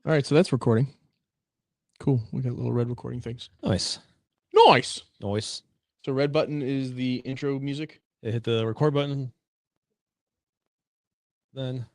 All right, so that's recording. Cool. We got little red recording things. Nice. Nice. Noise. So red button is the intro music. They hit the record button. Then.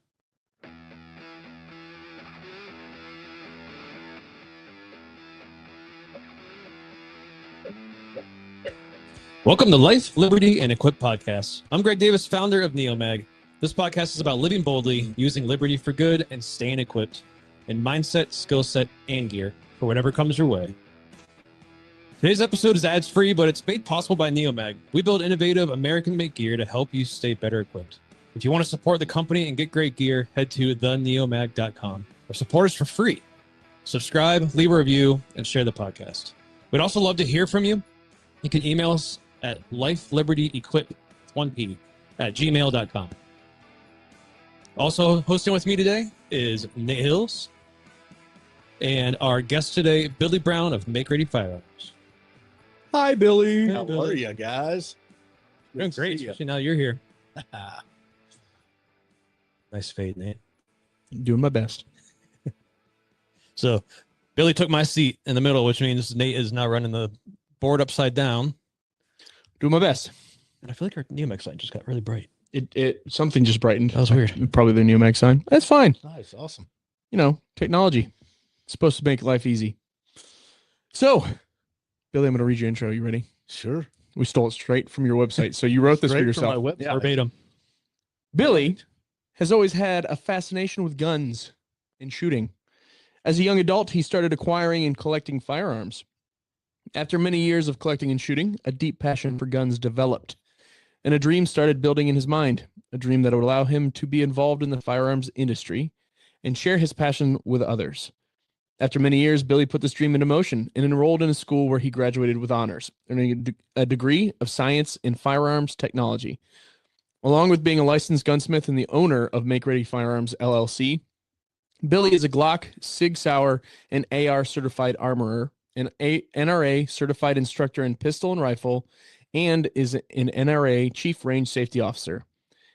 Welcome to Life, Liberty, and Equip Podcast. I'm Graig Davis, founder of NeoMag. This podcast is about living boldly, using liberty for good, and staying equipped in mindset, skill set, and gear for whatever comes your way. Today's episode is ads-free, but it's made possible by NeoMag. We build innovative, American-made gear to help you stay better equipped. If you want to support the company and get great gear, head to theneomag.com or support us for free. Subscribe, leave a review, and share the podcast. We'd also love to hear from you. You can email us at lifelibertyequip1p@gmail.com. Also hosting with me today is Nate Hills and our guest today, Billy Brown of Make Ready Firearms. Hi, Billy. How are you guys? Doing great, especially now you're here. Nice fade, Nate. Doing my best. So Billy took my seat in the middle, which means Nate is now running the board upside down. Doing my best. And I feel like our NeoMag sign just got really bright. Something just brightened. That was weird. Probably the NeoMag sign. That's fine. Nice, awesome. You know, technology. It's supposed to make life easy. So, Billy, I'm going to read your intro. You ready? Sure. We stole it straight from your website. So you wrote this for yourself. My website. Yeah. Verbatim. Billy has always had a fascination with guns and shooting. As a young adult, he started acquiring and collecting firearms. After many years of collecting and shooting, a deep passion for guns developed, and a dream started building in his mind, a dream that would allow him to be involved in the firearms industry and share his passion with others. After many years, Billy put this dream into motion and enrolled in a school where he graduated with honors, earning a degree of science in firearms technology. Along with being a licensed gunsmith and the owner of Make Ready Firearms, LLC, Billy is a Glock, Sig Sauer, and AR certified armorer, an NRA certified instructor in pistol and rifle, and is an NRA Chief Range Safety Officer.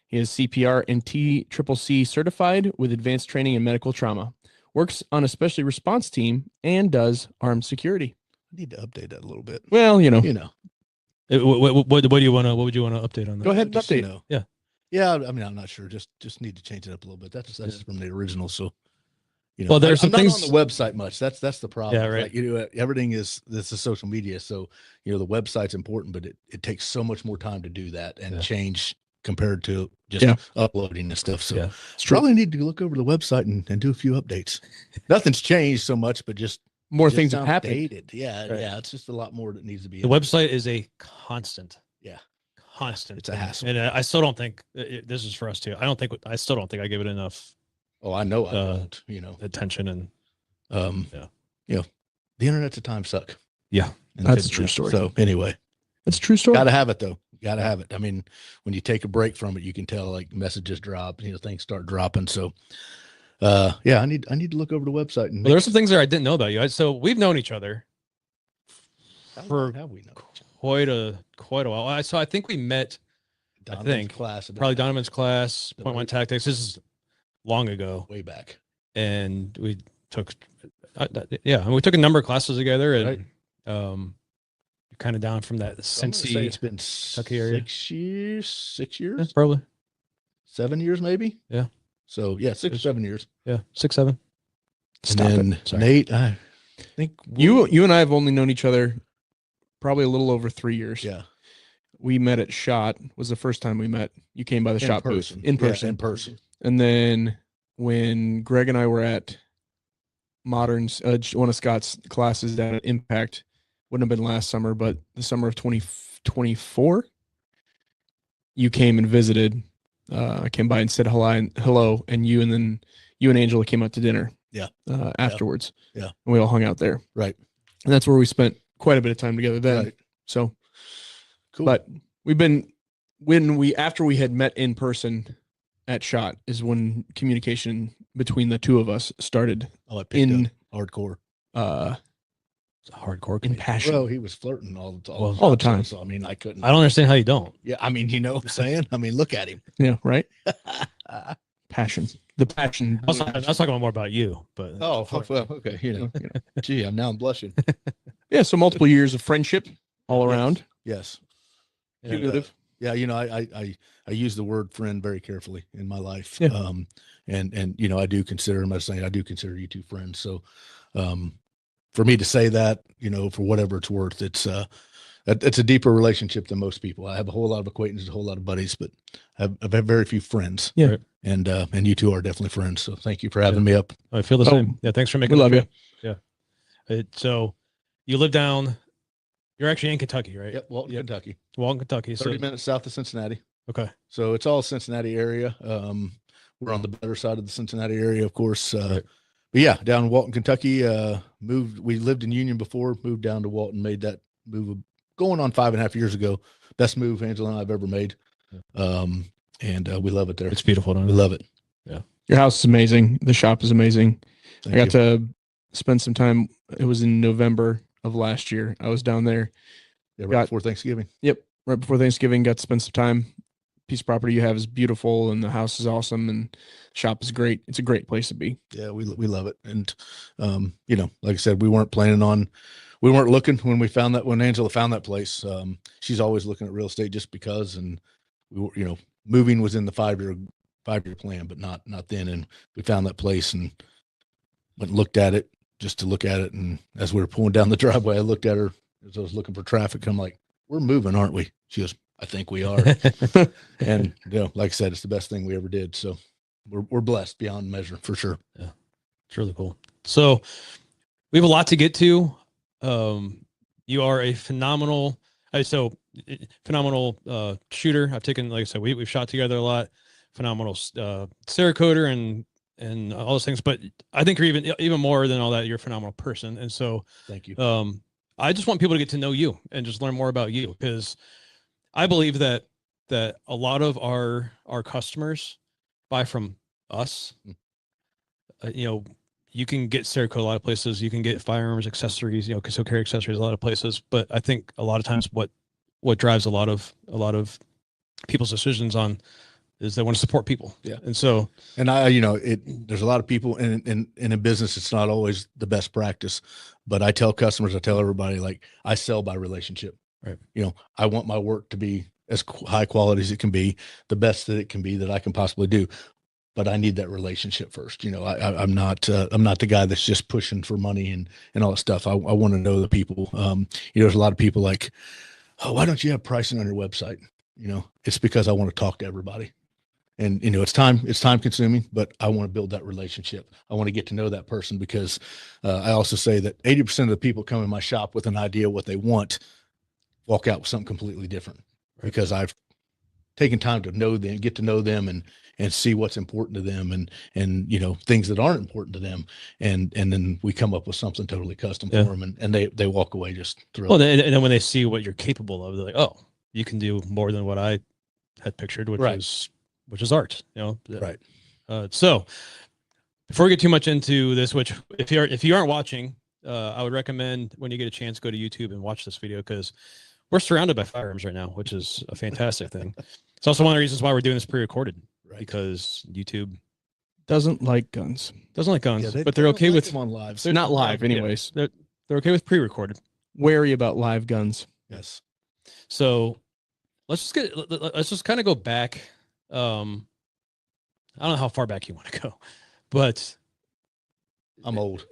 He is CPR and TCCC certified with advanced training in medical trauma, works on a specialty response team, and does armed security. I need to update that a little bit. Well, You know. What do you want to? What would you want to update on that? Go ahead and Just, update. Yeah. Yeah, I mean, I'm not sure. Just need to change it up a little bit. That's from the original. So, Well, there's some I'm things not on the website much. That's the problem. Yeah, right. Like, everything is this is social media. So, the website's important, but it takes so much more time to do that and change compared to just uploading and stuff. So, probably need to look over the website and do a few updates. Nothing's changed so much, but just More things have happened. outdated. Yeah, Right. yeah. It's just a lot more that needs to be. the website is a constant. Yeah. Constant. It's a hassle. And I still don't think this is for us too. I still don't think I give it enough Oh, I know. I don't. attention and The internet's a time suck. yeah. And That's a true story. So anyway, That's a true story. gotta have it though. Gotta have it. I mean, when you take a break from it, you can tell like messages drop, things start dropping. So I need to look over the website and Well, there's some things there I didn't know about you. So we've known each other for how we know quite a while. So I think we met Donovan's think class probably Donovan's class, Point One Tactics. This is long ago, way back. and we took and we took a number of classes together, and kind of down from that So I'm gonna say Cincy it's been Kentucky area. 6 years, probably 7 years, maybe. Yeah. So yeah, 6 or 7 years. 6, 7. Stop And then it. Sorry. Nate, I think You and I have only known each other probably a little over 3 years. yeah. We met at SHOT, was the first time we met. You came by the SHOT booth in Yeah, person. in person. And then when Greg and I were at Moderns, one of Scott's classes down at Impact, wouldn't have been last summer, but the summer of 2024, you came and visited. I came by and said hello, and you and Angela came out to dinner. Yeah. Afterwards. Yeah. And we all hung out there. Right. And that's where we spent quite a bit of time together then. Right. So, Cool. but after we had met in person at SHOT is when communication between the two of us started I picked in up hardcore. It's a hardcore. in passion. Well, he was flirting all the time. So I mean, I couldn't. I don't understand how you don't. Yeah, I mean, you know what I'm saying? I mean, look at him. Yeah, right. passion. The passion. I was talking about more about you, but Oh, well, okay. Gee, now I'm blushing. Yeah. So multiple years of friendship all around. Yes. Cumulative. Yeah. I use the word friend very carefully in my life. Yeah. And I do consider, I'm not saying I do consider you two friends. So, for me to say that, for whatever it's worth, it's a deeper relationship than most people. I have a whole lot of acquaintances, a whole lot of buddies, but I've very few friends. Yeah. Right. And you two are definitely friends. So thank you for having me up. I feel the same. Yeah. Thanks for making We love you. Yeah. So you live down, you're actually in Kentucky, right? Yep. Walton, Kentucky. Walton, Kentucky. 30 minutes south of Cincinnati. Okay. So it's all Cincinnati area. We're on the better side of the Cincinnati area, of course. Right. But yeah, down in Walton, Kentucky, we lived in Union before, moved down to Walton, made that move going on 5.5 years ago. Best move Angela and I have ever made. And we love it there. It's beautiful. We love it. Yeah. Your house is amazing. The shop is amazing. Thank I got you. to spend some time. It was in November of last year. I was down there. Yeah, right before Thanksgiving. Yep. Right before Thanksgiving, got to spend some time. Piece of property you have is beautiful and the house is awesome and shop is great. It's a great place to be. Yeah, we love it. And, like I said, we weren't looking when Angela found that place. She's always looking at real estate just because, and we were, moving was in the five-year plan, but not then. And we found that place and went and looked at it just to look at it. And as we were pulling down the driveway, I looked at her as I was looking for traffic. I'm like, we're moving, aren't we? She goes, I think we are. And, like I said, it's the best thing we ever did. So we're blessed beyond measure for sure. Yeah. It's really cool. So we have a lot to get to. You are a phenomenal shooter. I've taken, like I said, we've shot together a lot. Phenomenal Cerakoder and all those things. But I think you're even more than all that. You're a phenomenal person. And so Thank you. I just want people to get to know you and just learn more about you, because I believe that a lot of our customers buy from us. You can get Cerakote a lot of places. You can get firearms accessories, concealed carry accessories a lot of places. But I think a lot of times what drives a lot of people's decisions on is they want to support people. Yeah. And so, and there's a lot of people in a business. It's not always the best practice, but I tell customers, I tell everybody, like, I sell by relationship. Right. I want my work to be as high quality as it can be, the best that it can be that I can possibly do. But I need that relationship first. I'm not the guy that's just pushing for money and all that stuff. I want to know the people. There's a lot of people like, oh, why don't you have pricing on your website? It's because I want to talk to everybody. And, it's time consuming, but I want to build that relationship. I want to get to know that person, because I also say that 80% of the people come in my shop with an idea of what they want, walk out with something completely different, because I've taken time to know them, get to know them and see what's important to them and things that aren't important to them. And then we come up with something totally custom for them, and they walk away just thrilled. Well, and then when they see what you're capable of, they're like, oh, you can do more than what I had pictured, which is art, Right. So before we get too much into this, which if you aren't watching, I would recommend when you get a chance, go to YouTube and watch this video, because we're surrounded by firearms right now, which is a fantastic thing. It's also one of the reasons why we're doing this pre-recorded, because YouTube Doesn't like guns. Yeah, but they're okay with them on live. They're not live anyways. They're okay with pre-recorded. Wary about live guns. Yes. So let's just kind of go back. I don't know how far back you want to go, but I'm old.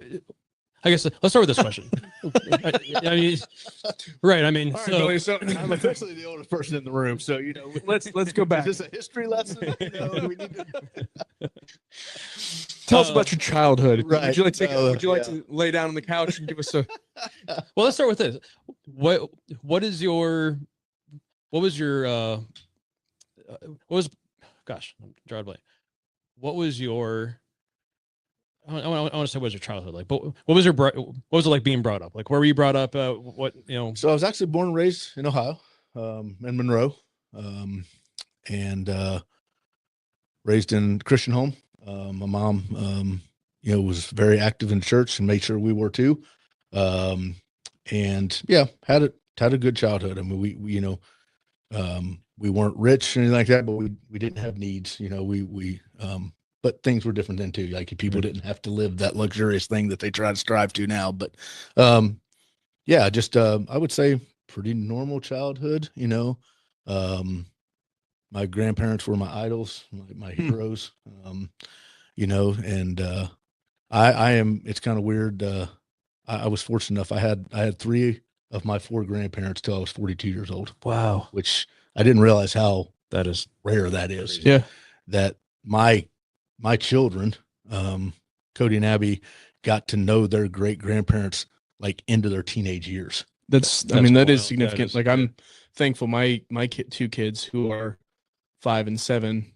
I guess let's start with this question. I mean, so I'm officially the oldest person in the room, so let's go back. Is this a history lesson? We need to... Tell us about your childhood. Right. Would you like to lay down on the couch and give us a? Well, let's start with this. What was your gosh, I'm drawing a blank. What was your I want to say, what was your childhood like? But what was it like being brought up? Like, where were you brought up? So I was actually born and raised in Ohio, in Monroe, and raised in a Christian home. My mom, was very active in church and made sure we were too. And yeah, had a good childhood. I mean, we weren't rich or anything like that, but we didn't have needs. We but things were different then too. Like people didn't have to live that luxurious thing that they try to strive to now. But yeah, just I would say pretty normal childhood, you know. My grandparents were my idols, my heroes, you know, and I am, it's kind of weird. I was fortunate enough. I had 3 of my 4 grandparents till I was 42 years old. Wow. Which I didn't realize how That is rare that is. Yeah. That my children, Cody and Abby, got to know their great grandparents like into their teenage years. I mean, that is wild. significant. Like I'm thankful my 2 kids who are 5 and 7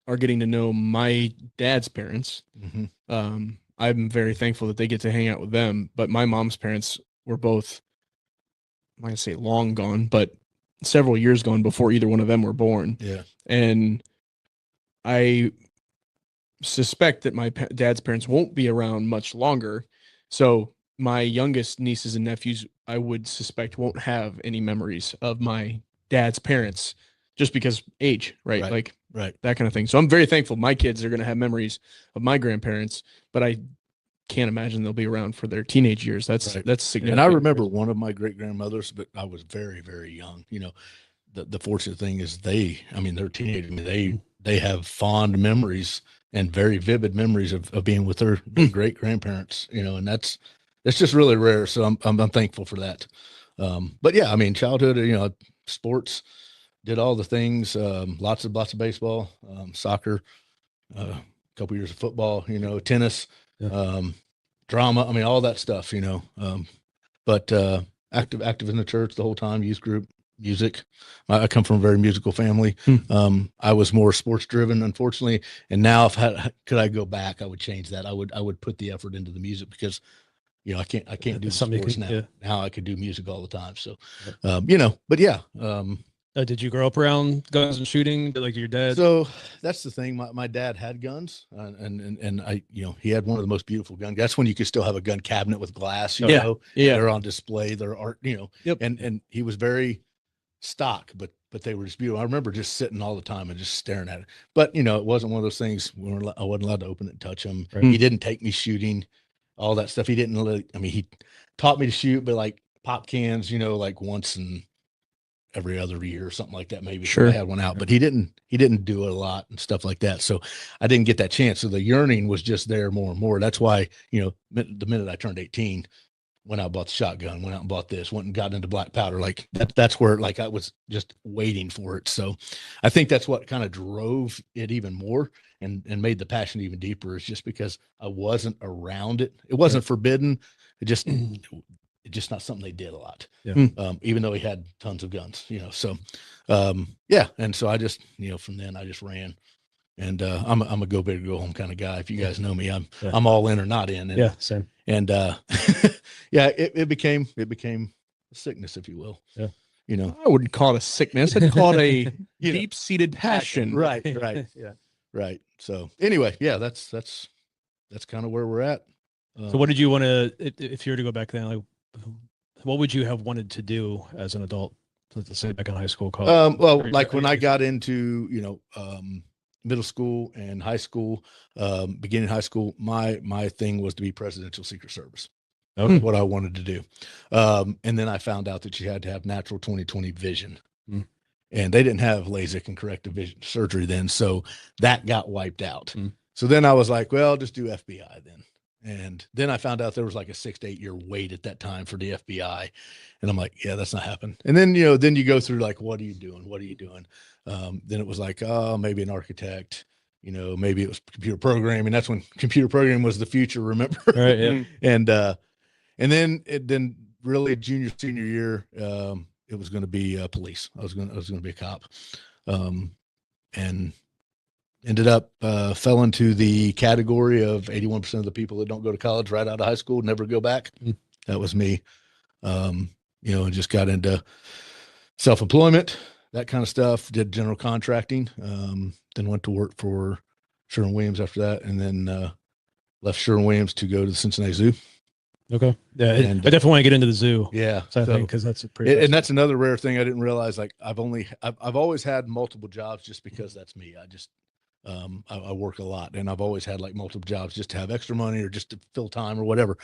are getting to know my dad's parents. Mm-hmm. I'm very thankful that they get to hang out with them, but my mom's parents were both, I'm not gonna say long gone, but several years gone before either one of them were born. Yeah. And I suspect that my dad's parents won't be around much longer. So my youngest nieces and nephews, I would suspect, won't have any memories of my dad's parents just because age, right? Like that kind of thing. So I'm very thankful my kids are going to have memories of my grandparents, but I can't imagine they'll be around for their teenage years. That's significant. And I remember one of my great grandmothers, but I was very, very young. You know, the fortunate thing is they're teenagers. I mean, they have fond memories and very vivid memories of being with their great grandparents, you know, and that's just really rare. So I'm thankful for that. But yeah, I mean, childhood, you know, sports, did all the things, lots of baseball, soccer, a couple years of football, you know, tennis, drama. I mean, all that stuff, you know, but active in the church the whole time, youth group, music. I come from a very musical family. I was more sports driven, unfortunately. And now could I go back, I would change that. I would put the effort into the music because, you know, I can't do sports now. Now I could do music all the time. So, you know, but yeah. Did you grow up around guns and shooting like your dad? So that's the thing. My dad had guns, and I, you know, he had one of the most beautiful guns. That's when you could still have a gun cabinet with glass. You know, they're on display. They're art. You know, and he was very stock, but they were just beautiful. I remember just sitting all the time and just staring at it. But you know, it wasn't one of those things where I wasn't allowed to open it and touch them. Right. He didn't take me shooting, all that stuff. He didn't. I mean, he taught me to shoot, but like pop cans, you know, like once in every other year or something like that. Maybe I had one out, but he didn't do it a lot and stuff like that. So I didn't get that chance. So the yearning was just there more and more. That's why, you know, the minute I turned 18, went out and bought the shotgun, went out and bought this, went and got into black powder. Like that's where, like, I was just waiting for it. So I think that's what kind of drove it even more and made the passion even deeper, is just because I wasn't around it. It wasn't forbidden. It's just not something they did a lot. Even though he had tons of guns, you know. So yeah. And so I just, you know, from then I just ran. And I'm a go big or go home kind of guy. If you guys know me, I'm all in or not in. And, same. And yeah, it became a sickness, if you will. Yeah. You know, I wouldn't call it a sickness. I'd call it a deep-seated passion. Right. Yeah. Right. So anyway, yeah, that's kind of where we're at. So what did you want to, if you were to go back then, like, what would you have wanted to do as an adult? Let's say back in high school, college. Well, like when I got into, you know, middle school and high school, beginning high school, my thing was to be presidential Secret Service. That's what I wanted to do. And then I found out that you had to have natural 20/20 vision. And they didn't have LASIK and corrective vision surgery then. So that got wiped out. So then I was like, well, I'll just do FBI then. And then I found out there was like a 6 to 8 year wait at that time for the FBI. And I'm like, yeah, that's not happening. And then, you know, then you go through like, what are you doing? What are you doing? Then it was like, oh, maybe an architect, you know, maybe it was computer programming. That's when computer programming was the future, remember? Right. Yeah. And then really junior, senior year, it was going to be police. I was going to be a cop. And ended up, fell into the category of 81% of the people that don't go to college right out of high school, never go back. That was me. You know, and just got into self-employment, that kind of stuff, did general contracting, then went to work for Sherwin-Williams after that. And then, left Sherwin-Williams to go to the Cincinnati Zoo. Okay. Yeah. I definitely want to get into the zoo. Yeah. So I think, cause that's a pretty, and that's another rare thing I didn't realize. Like I've always had multiple jobs just because that's me. I just, I work a lot, and I've always had like multiple jobs just to have extra money or just to fill time or whatever.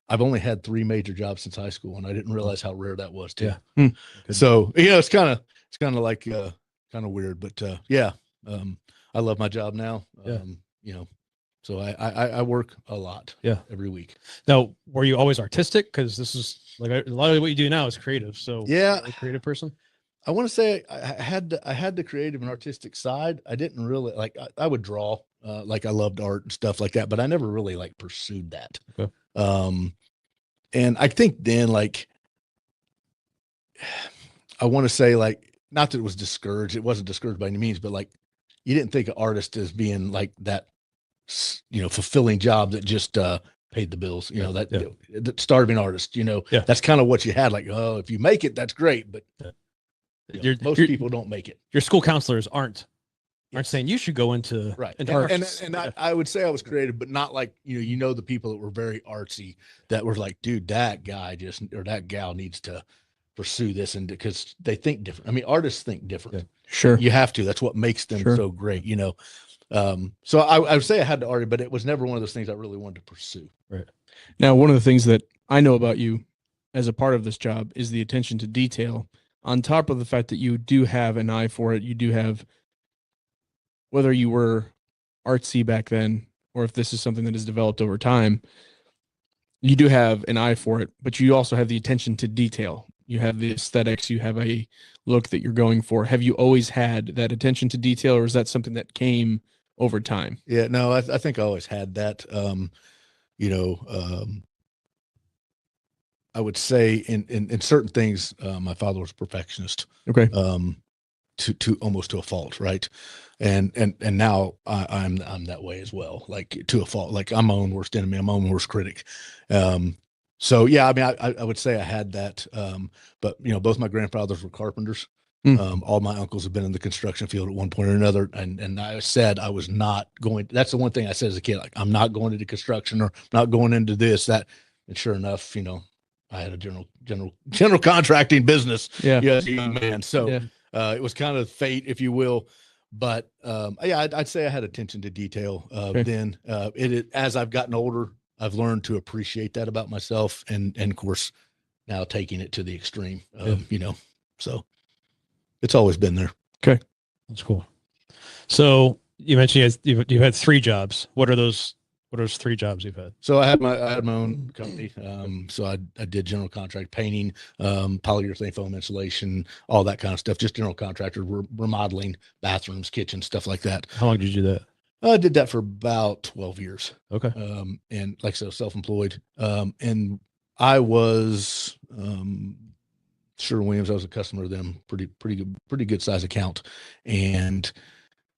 I've only had 3 major jobs since high school, and I didn't realize how rare that was too. Yeah. So yeah, it's kind of like kind of weird, but yeah, I love my job now. Yeah. You know, so I work a lot. Yeah. Every week. Now, were you always artistic? Because this is like a lot of what you do now is creative. So yeah, a creative person. I want to say I had the creative and artistic side. I didn't really like. I would draw. Like I loved art and stuff like that, but I never really like pursued that. Okay. And I think then like I want to say like not that it was discouraged. It wasn't discouraged by any means, but like you didn't think of artist as being like that, fulfilling job that just paid the bills. That starving artist. That's kind of what you had. Like, oh, if you make it, that's great, but most people don't make it. Your school counselors aren't saying you should go into right. Into and I would say I was creative, but not like the people that were very artsy that were like, dude, that guy or that gal needs to pursue this, and because they think different. I mean, artists think different. Yeah. Sure, you have to. That's what makes them so great. So I would say I had to art, but it was never one of those things I really wanted to pursue. Right. Now, one of the things that I know about you as a part of this job is the attention to detail. On top of the fact that you do have an eye for it, you do have, whether you were artsy back then or if this is something that has developed over time, you do have an eye for it, but you also have the attention to detail. You have the aesthetics, you have a look that you're going for. Have you always had that attention to detail, or is that something that came over time? Yeah, no, I think I always had that. I would say in certain things, my father was a perfectionist. Okay. To almost to a fault, right? And now I'm that way as well, like to a fault. Like I'm my own worst enemy, I'm my own worst critic. So yeah, I mean, I would say I had that. But both my grandfathers were carpenters. All my uncles have been in the construction field at one point or another. And I said I was not going. That's the one thing I said as a kid, like I'm not going into construction or not going into this, that. And sure enough, I had a general contracting business. Yeah. As a young man. So it was kind of fate, if you will. But yeah, I'd say I had attention to detail. Then as I've gotten older, I've learned to appreciate that about myself, and of course now taking it to the extreme. So it's always been there. Okay, that's cool. So you mentioned you've had 3 jobs. What are those 3 jobs you've had? So I had my own company. So I did general contract painting, polyurethane foam insulation, all that kind of stuff. Just general contractor, remodeling bathrooms, kitchens, stuff like that. How long did you do that? I did that for about 12 years. Okay. And like I said, self-employed. And I was Sherwin-Williams. I was a customer of them, pretty good size account. And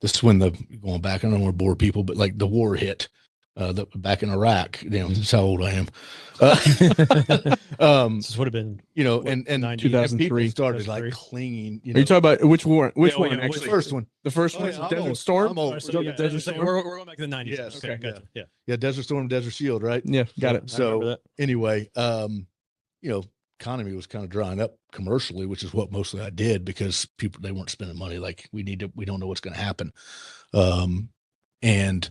this is when going back, I don't want to bore people, but like the war hit. Back in Iraq, that's how old I am. This would have been, and 2003 started like clinging. Are you talking about which war? Which one? Actually, Actually, the first one. The first one, Desert Storm. Desert Storm. We're going back to the 90s. Yes. Okay, gotcha. Yeah, Desert Storm, Desert Shield, right? Yeah, got it. So anyway, economy was kind of drying up commercially, which is what mostly I did because they weren't spending money. Like we don't know what's going to happen, and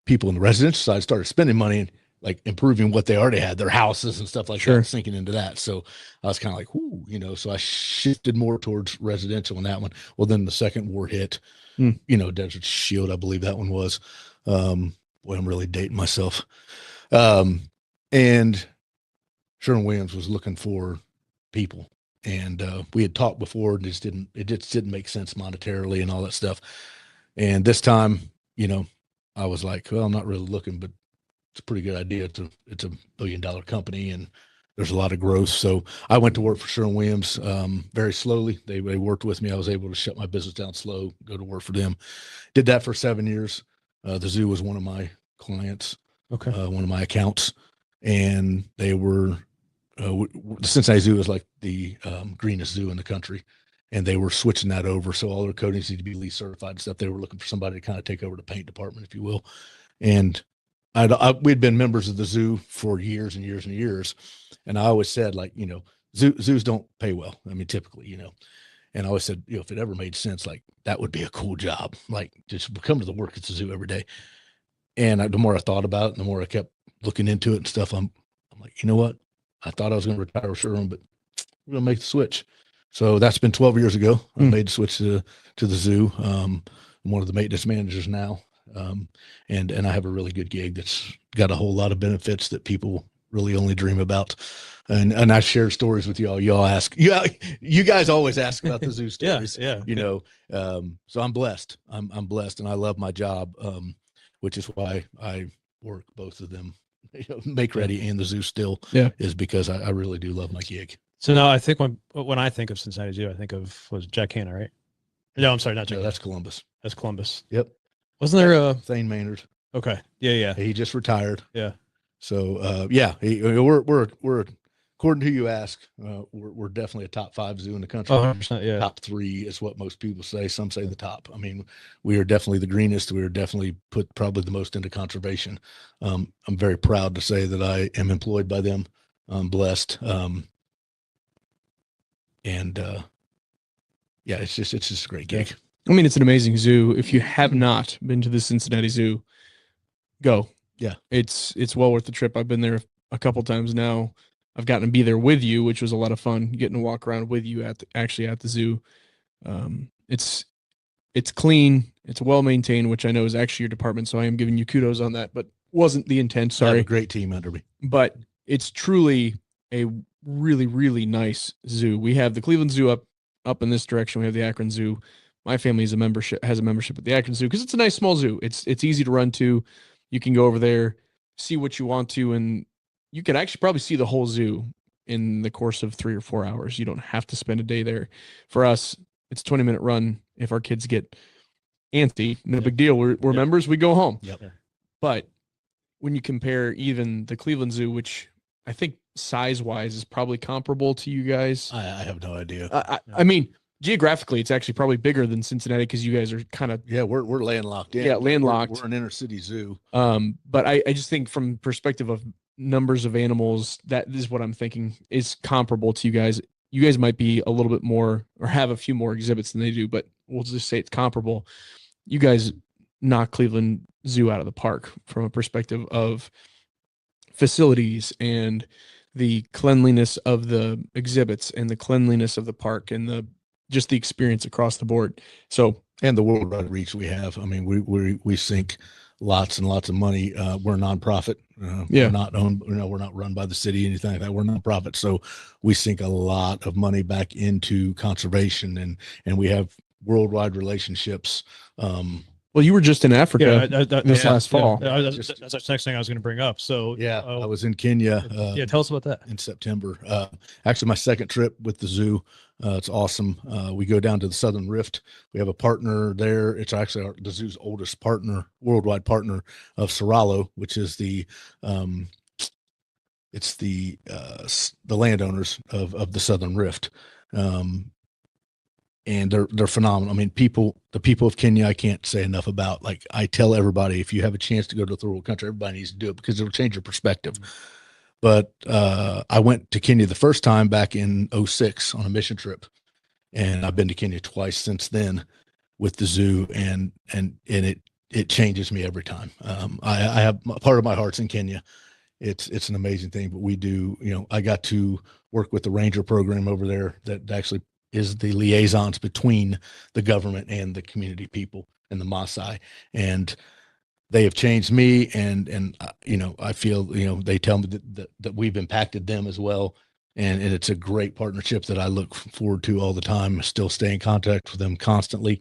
people in the residential side started spending money and like improving what they already had, their houses and stuff like that, sinking into that. So I was kind of like, whoo, so I shifted more towards residential on that one. Well, then the second war hit, Desert Shield, I believe that one was. Boy, I'm really dating myself. And Sherwin-Williams was looking for people. And we had talked before, and it just didn't make sense monetarily and all that stuff. And this time, I was like, well, I'm not really looking, but it's a pretty good idea. It's a $1 billion company and there's a lot of growth. So I went to work for Sherwin-Williams very slowly. They worked with me. I was able to shut my business down slow, go to work for them. Did that for 7 years. The zoo was one of my clients, one of my accounts. And they were, the Cincinnati Zoo is like the greenest zoo in the country. And they were switching that over. So all their coatings need to be lease certified and stuff. They were looking for somebody to kind of take over the paint department, if you will. And we'd been members of the zoo for years and years and years. And I always said, like, zoos don't pay well. I mean, typically, And I always said, if it ever made sense, like that would be a cool job. Like just come to the work at the zoo every day. And the more I thought about it, the more I kept looking into it and stuff, I'm like, you know what? I thought I was going to retire with Sherwin, but we're going to make the switch. So that's been 12 years ago. I made the switch to the zoo. I'm one of the maintenance managers now. And I have a really good gig that's got a whole lot of benefits that people really only dream about. And I share stories with y'all. Y'all ask, you guys always ask about the zoo stories. Yeah. So I'm blessed. I'm blessed, and I love my job, which is why I work both of them, Make Ready and the zoo still. Is because I really do love my gig. So now I think when I think of Cincinnati Zoo, I think of Jack Hanna, right? No, I'm sorry, not Jack. No, that's Columbus. That's Columbus. Yep. Wasn't there a Thane Maynard? Okay. Yeah. He just retired. Yeah. So we're according to who you ask, we're definitely a top 5 zoo in the country. 100%, yeah. Top 3 is what most people say. Some say the top. I mean, we are definitely the greenest. We are definitely put probably the most into conservation. I'm very proud to say that I am employed by them. I'm blessed. It's just a great gig. I mean, it's an amazing zoo. If you have not been to the Cincinnati Zoo, go. Yeah. It's well worth the trip. I've been there a couple times now. I've gotten to be there with you, which was a lot of fun, getting to walk around with you at the zoo. It's clean. It's well maintained, which I know is actually your department. So I am giving you kudos on that, but wasn't the intent. Sorry. I have a great team under me. But it's truly a really, really nice zoo. We have the Cleveland Zoo up in this direction. We have the Akron Zoo. My family has a membership at the Akron Zoo because it's a nice small zoo. It's easy to run to. You can go over there, see what you want to, and you can actually probably see the whole zoo in the course of 3 or 4 hours. You don't have to spend a day there. For us, it's a 20-minute run. If our kids get antsy, no big deal. We're members, we go home. Yep. But when you compare even the Cleveland Zoo, which I think size-wise is probably comparable to you guys. I have no idea. I mean, geographically, it's actually probably bigger than Cincinnati because you guys are kind of we're landlocked in. Yeah, landlocked. We're an inner city zoo. But I just think from perspective of numbers of animals, that is what I'm thinking is comparable to you guys. You guys might be a little bit more or have a few more exhibits than they do, but we'll just say it's comparable. You guys knock Cleveland Zoo out of the park from a perspective of facilities and the cleanliness of the exhibits and the cleanliness of the park and the experience across the board. So, and the worldwide reach we have. I mean, we sink lots and lots of money. We're a nonprofit. We're not owned, we're not run by the city, anything like that. We're a nonprofit. So we sink a lot of money back into conservation and we have worldwide relationships. Well, you were just in Africa this last fall. That's the next thing I was going to bring up. So I was in Kenya. Tell us about that. In September. Actually, my second trip with the zoo. It's awesome. We go down to the Southern Rift. We have a partner there. It's actually the zoo's oldest partner, worldwide partner of Soralo, which is the landowners of the Southern Rift. And they're phenomenal. I mean, the people of Kenya, I can't say enough about. Like, I tell everybody, if you have a chance to go to a third world country, everybody needs to do it because it'll change your perspective. But I went to Kenya the first time back in 2006 on a mission trip, and I've been to Kenya twice since then with the zoo, and it changes me every time. I have part of my heart's in Kenya. It's an amazing thing, but we do. I got to work with the ranger program over there that actually is the liaisons between the government and the community people and the Maasai, and they have changed me. And I feel, they tell me that we've impacted them as well. And it's a great partnership that I look forward to all the time. I still stay in contact with them constantly.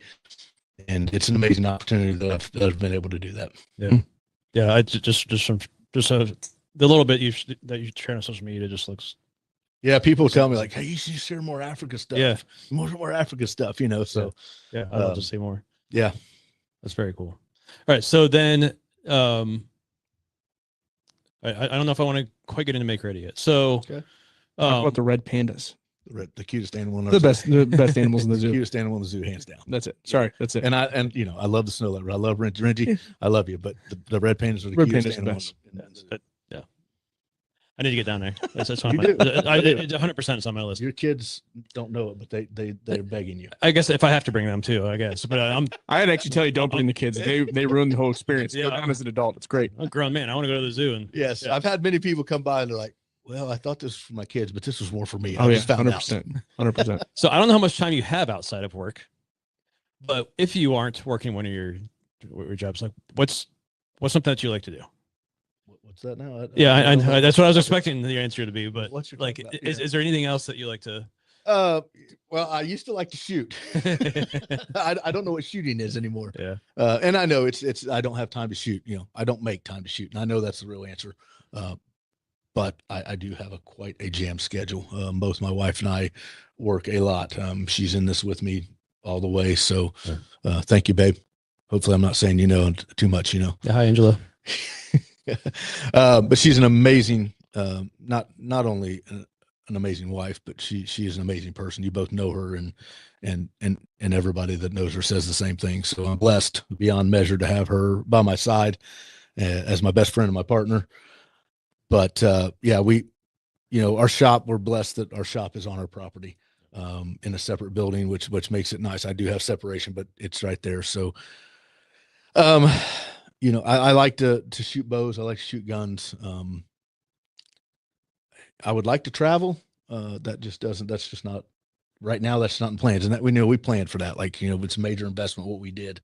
And it's an amazing opportunity that I've been able to do that. Yeah. Yeah. I just the little bit that you share on social media just looks. Yeah. People tell me like, hey, you should share more Africa stuff. Yeah. More Africa stuff, so. Yeah. I'd love to see more. Yeah. That's very cool. All right. So then, I don't know if I want to quite get into Make Ready yet. So, okay. Talk about the red pandas. The cutest animal in the best animals in the zoo. Cutest animal in the zoo, hands down. That's it. Sorry, that's it. And I love the snow leopard. I love Renji. I love you, but the red pandas are the cutest animals. Yeah. I need to get down there. That's You on my, do. 100% is on my list. Your kids don't know it, but they're begging you. I guess if I have to bring them too, I guess. But I'd actually tell you don't bring the kids. They ruin the whole experience. Go down as an adult. It's great. I'm a grown man. I want to go to the zoo. And Yes, I've had many people come by and they're like, "Well, I thought this was for my kids, but this was more for me." Oh I yeah, just found 100%, 100%. So I don't know how much time you have outside of work, but if you aren't working one of your jobs, like what's something that you like to do? What's that now? I that's what I was expecting the answer to be. But What's your like, talking about? is there anything else that you like to? Well, I used to like to shoot. I don't know what shooting is anymore. Yeah. And I know it's I don't have time to shoot. I don't make time to shoot, and I know that's the real answer. But I do have quite a jam schedule. Both my wife and I work a lot. She's in this with me all the way. So, thank you, babe. Hopefully, I'm not saying too much. Yeah, hi, Angela. But she's an amazing, not only an amazing wife, but she is an amazing person. You both know her, and everybody that knows her says the same thing. So I'm blessed beyond measure to have her by my side as my best friend and my partner. But yeah, our shop, we're blessed that our shop is on our property in a separate building, which makes it nice. I do have separation, but it's right there. So, I like to shoot bows. I like to shoot guns. I would like to travel. That's just not right now. That's not in plans. And that we planned for that. Like, it's a major investment, what we did.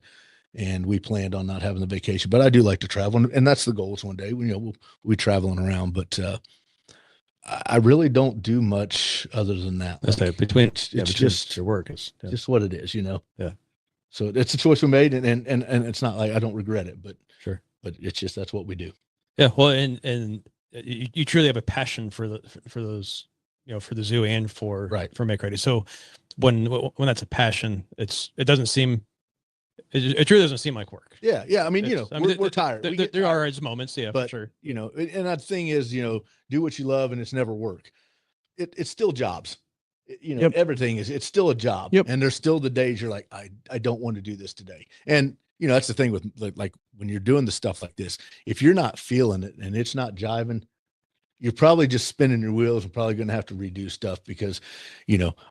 And we planned on not having the vacation, but I do like to travel. And that's the goal is one day, we'll be traveling around, but I really don't do much other than that. Like, between just your work. Just what it is, Yeah. So it's a choice we made, and it's not like I don't regret it, but sure. But it's just that's what we do. Yeah. Well, and you truly have a passion for those, for the zoo and for Make Ready. So when that's a passion, it doesn't seem. It truly doesn't seem like work. Yeah. I mean, we're tired. There are moments, yeah, but, for sure. And that thing is, do what you love, and it's never work. It's still jobs. Everything it's still a job. Yep. And there's still the days you're like, I don't want to do this today. And that's the thing with like when you're doing the stuff like this, if you're not feeling it and it's not jiving, you're probably just spinning your wheels and probably going to have to redo stuff because,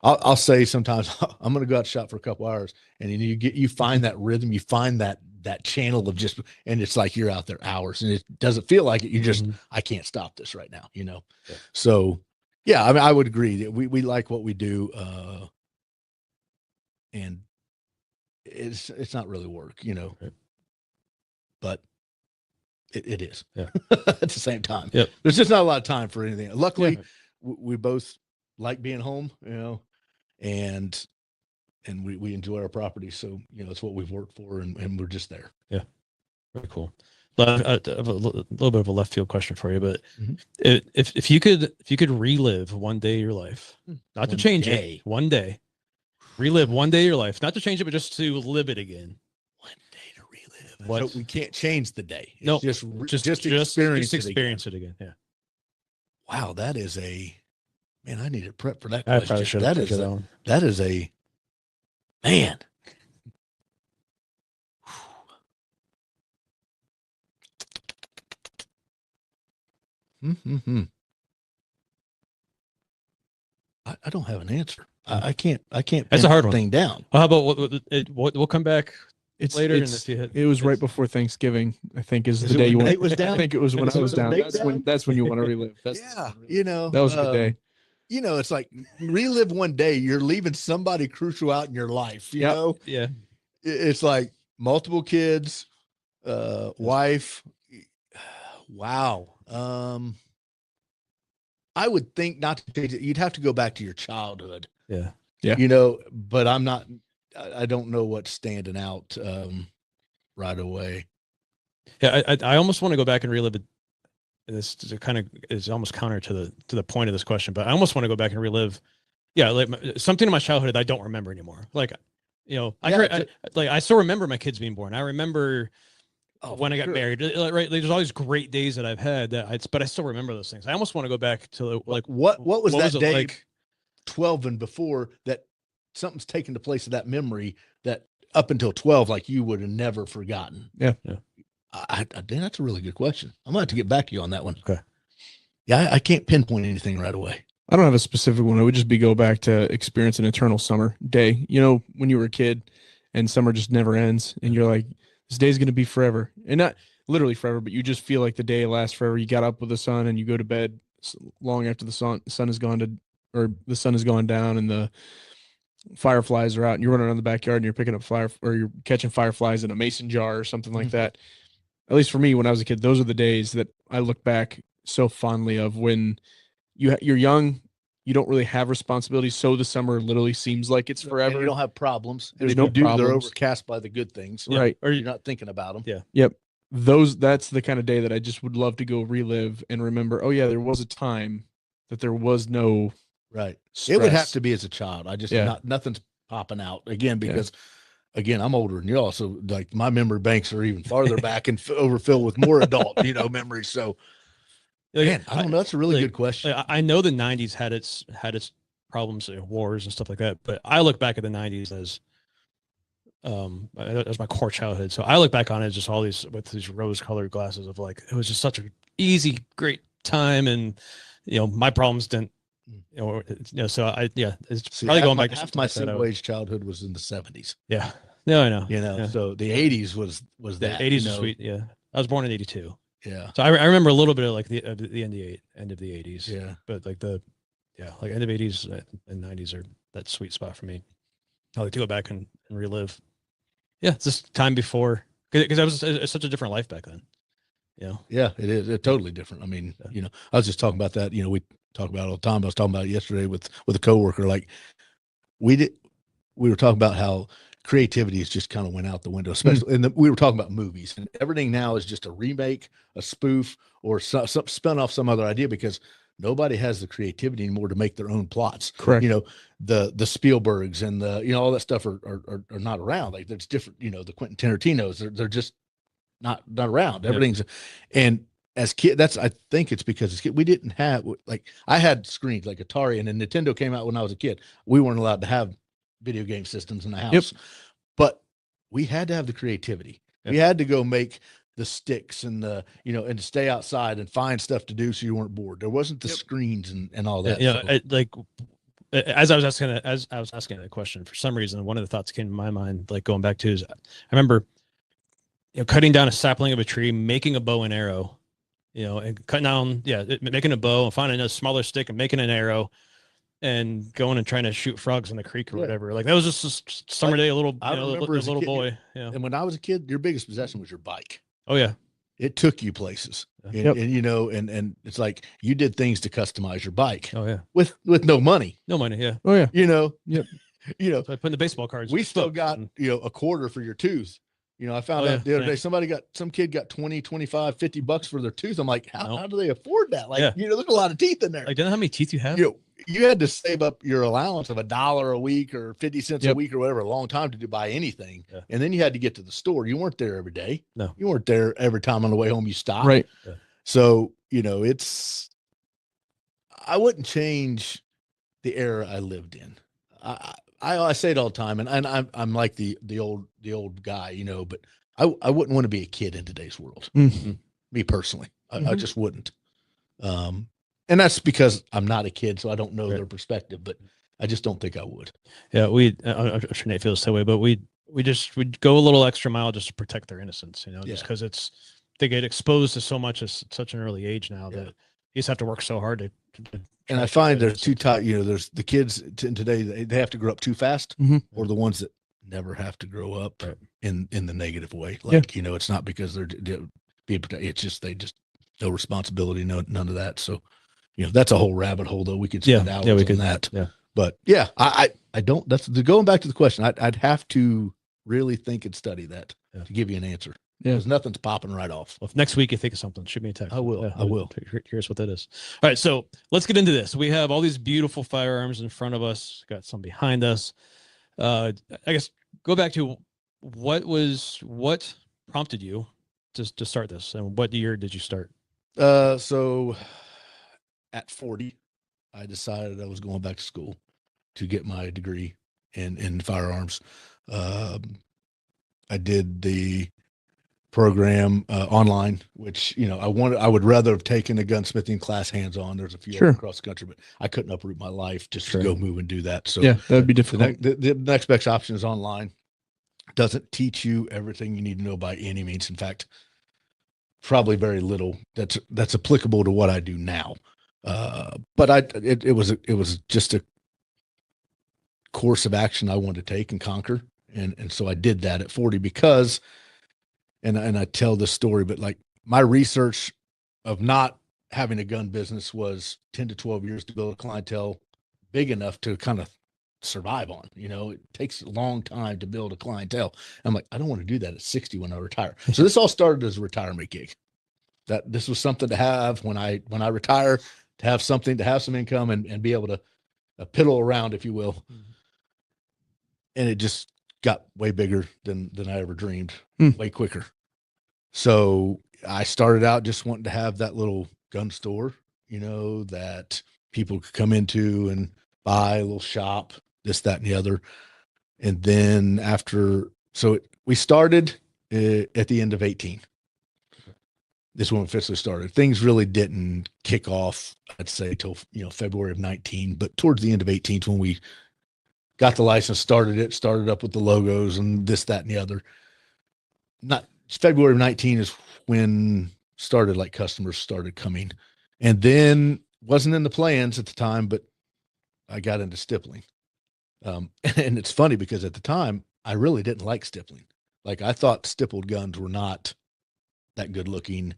I'll say sometimes I'm going to go out and shop for a couple hours, and you find that rhythm, you find that channel of and it's like you're out there hours, and it doesn't feel like it. You just, I can't stop this right now, Yeah. So yeah, I mean, I would agree that we like what we do. And it's not really work, but it is. Yeah. At the same time. Yep. There's just not a lot of time for anything. Luckily, we both like being home, and we enjoy our property. So, it's what we've worked for, and we're just there. Yeah. Very cool. I have a little bit of a left field question for you, but if you could relive one day of your life, not to change it, one day, relive one day of your life, not to change it, but just to live it again. One day to relive. So we can't change the day. No, just experience it again. Yeah. Wow, that is man. I need to prep for that I question. probably should. That is a man. I don't have an answer. I can't. That's a hard thing down. Well, how about we'll come back later. It was right before Thanksgiving. I think is the day you want. It was down. I think it was when I was down. That's when you want to relive. That was a good day. It's like relive one day. You're leaving somebody crucial out in your life. You know. Yeah. It's like multiple kids, wife. Wow. I would think not to change it. You'd have to go back to your childhood. Yeah. But I don't know what's standing out right away. Yeah. I almost want to go back and relive it. This is almost counter to the point of this question, but I almost want to go back and relive. Yeah. Like something in my childhood I don't remember anymore. Like, I still remember my kids being born. I remember when I got married, right? There's all these great days that I've had but I still remember those things. I almost want to go back to like, what was that day, like 12 and before, that something's taken the place of that memory that up until 12, like you would have never forgotten. Yeah. That's a really good question. I'm going to have to get back to you on that one. Okay. Yeah, I can't pinpoint anything right away. I don't have a specific one. It would just be go back to experience an eternal summer day. You know, when you were a kid and summer just never ends and you're like, this day's going to be forever. And not literally forever, but you just feel like the day lasts forever. You got up with the sun and you go to bed long after the sun is gone to, or the sun has gone down and the fireflies are out and you're running around the backyard and you're picking up or you're catching fireflies in a mason jar or something like that. At least for me, when I was a kid, those are the days that I look back so fondly of when you're young, you don't really have responsibilities, so the summer literally seems like it's forever. And you don't have problems. There's if no you do, they're problems. overcast by the good things, Right? Or you're not thinking about them. Yeah. Yep. That's the kind of day that I just would love to go relive and remember. Oh yeah, there was a time that there was no Right. stress. It would have to be as a child. I just nothing's popping out again because again, I'm older than y'all, so like my memory banks are even farther back and overfilled with more adult, memories. So, man, I don't know. That's a really good question. I know the '90s had its problems, wars and stuff like that, but I look back at the '90s as my core childhood. So I look back on it just all these with these rose-colored glasses of like it was just such an easy, great time, and my problems didn't. So it's probably going back to half my single-age childhood was in the 70s. Yeah, no, I know. So the 80s was that. The 80s was sweet. Yeah, I was born in '82. Yeah. So I remember a little bit of like the end of the 80s. Yeah. But like like end of 80s and 90s are that sweet spot for me. I like to go back and relive. Yeah, it's this time before because I was such a different life back then. Yeah, it is. It's totally different. I mean, I was just talking about that. We talk about it all the time. I was talking about it yesterday with a coworker. Like we were talking about how creativity has just kind of went out the window, especially we were talking about movies, and everything now is just a remake, a spoof, or some spun off some other idea because nobody has the creativity anymore to make their own plots. Correct. The Spielbergs and the all that stuff are not around. Like there's different, the Quentin Tarantinos, they're just not around. Everything's and as kid, I think it's because as kid, we didn't have like I had screens like Atari and then Nintendo came out when I was a kid. We weren't allowed to have video game systems in the house, but we had to have the creativity. We had to go make the sticks and the and stay outside and find stuff to do so you weren't bored. There wasn't the screens and all that. Like as I was asking that question, for some reason one of the thoughts came to my mind, like going back to is I remember cutting down a sapling of a tree, making a bow and arrow, and cutting down making a bow and finding a smaller stick and making an arrow and going and trying to shoot frogs in the creek or whatever. Like that was just a summer day, a little boy. Yeah. And when I was a kid, your biggest possession was your bike. Oh yeah. It took you places. And it's like you did things to customize your bike. Oh yeah. With no money. No money. Yeah. Oh yeah. So I put in the baseball cards. We still got, a quarter for your tooth. I found out the other day, some kid got 20, 25, $50 for their tooth. I'm like, how do they afford that? Like, there's a lot of teeth in there. Like, do you know how many teeth you have? You had to save up your allowance of $1 a week or 50 cents a week or whatever, a long time to buy anything. Yeah. And then you had to get to the store. You weren't there every day. No, you weren't there every time on the way home you stopped. Right. Yeah. So, I wouldn't change the era I lived in. I say it all the time, and I'm like the old guy, but I wouldn't want to be a kid in today's world. Mm-hmm. Me personally, I just wouldn't. And that's because I'm not a kid, so I don't know their perspective, but I just don't think I would. Yeah, I'm sure Nate feels that way, but we'd go a little extra mile just to protect their innocence, just because they get exposed to so much at such an early age now that you just have to work so hard to and I find there's two types, there's the kids today, they have to grow up too fast, or the ones that never have to grow up in the negative way. Like, it's not because they're being protected. It's just, they just no responsibility, none of that. So, that's a whole rabbit hole though. We could spend hours on that. Yeah. But I don't, that's going back to the question. I'd have to really think and study that to give you an answer. Yeah, because nothing's popping right off. Well, if next week you think of something, shoot me a text. I will. I will. Here's what that is. All right, so let's get into this. We have all these beautiful firearms in front of us. Got some behind us. I guess go back to what prompted you to start this, and what year did you start? So at 40, I decided I was going back to school to get my degree in firearms. I did the program online, which, I would rather have taken a gunsmithing class hands-on. There's a few Sure. across the country, but I couldn't uproot my life just to go move and do that. So yeah, that would be difficult. the next best option is online. Doesn't teach you everything you need to know by any means. In fact, probably very little that's applicable to what I do now. But it was just a course of action I wanted to take and conquer. And so I did that at 40 because, and I tell this story, but like my research of not having a gun business was 10 to 12 years to build a clientele big enough to kind of survive on. It takes a long time to build a clientele. I'm like, I don't want to do that at 60 when I retire. So this all started as a retirement gig. That this was something to have when I retire, to have something, to have some income and be able to piddle around, if you will. Mm-hmm. And it just got way bigger than I ever dreamed, way quicker. So I started out just wanting to have that little gun store, that people could come into and buy, a little shop, this, that, and the other. And then we started at the end of 18. This one officially started. Things really didn't kick off, I'd say, till February of 19. But towards the end of 18 when we got the license, started up with the logos and this, that, and the other. Not February of 19 is when customers started coming, and then wasn't in the plans at the time, but I got into stippling. And it's funny because at the time I really didn't like stippling. Like I thought stippled guns were not that good looking,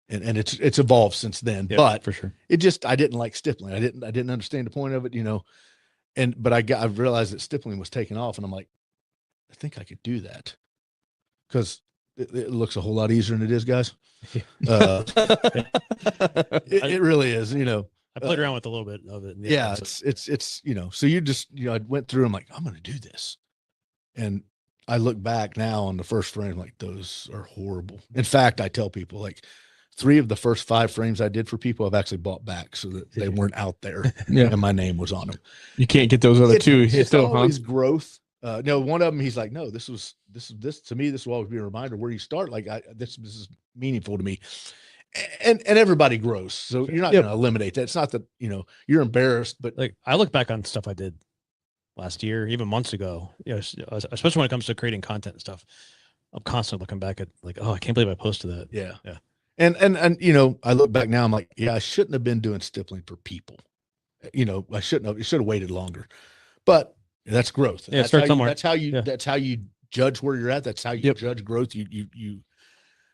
and it's evolved since then. Yep, but for sure, I didn't like stippling. I didn't understand the point of it, but I realized that stippling was taking off, and I'm like, I think I could do that because it looks a whole lot easier than it is, guys. It really is, I played around with a little bit of it. Yeah, it's so you just, I went through, I'm like, I'm going to do this. And I look back now on the first frame, like those are horrible. In fact, I tell people like 3 of the first 5 frames I did for people, I've actually bought back so that they weren't out there and my name was on them. You can't get those other 2. It's still always growth. One of them, he's like, no, this to me, this will always be a reminder where you start. Like this is meaningful to me. And everybody grows. So you're not going to eliminate that. It's not that, you're embarrassed, but like I look back on stuff I did last year, even months ago, especially when it comes to creating content and stuff, I'm constantly looking back at like, oh, I can't believe I posted that. Yeah. Yeah. And I look back now, I'm like, yeah, I shouldn't have been doing stippling for people. I shouldn't have, it should have waited longer, but that's growth. Yeah. Start somewhere. That's how you judge where you're at. That's how you judge growth.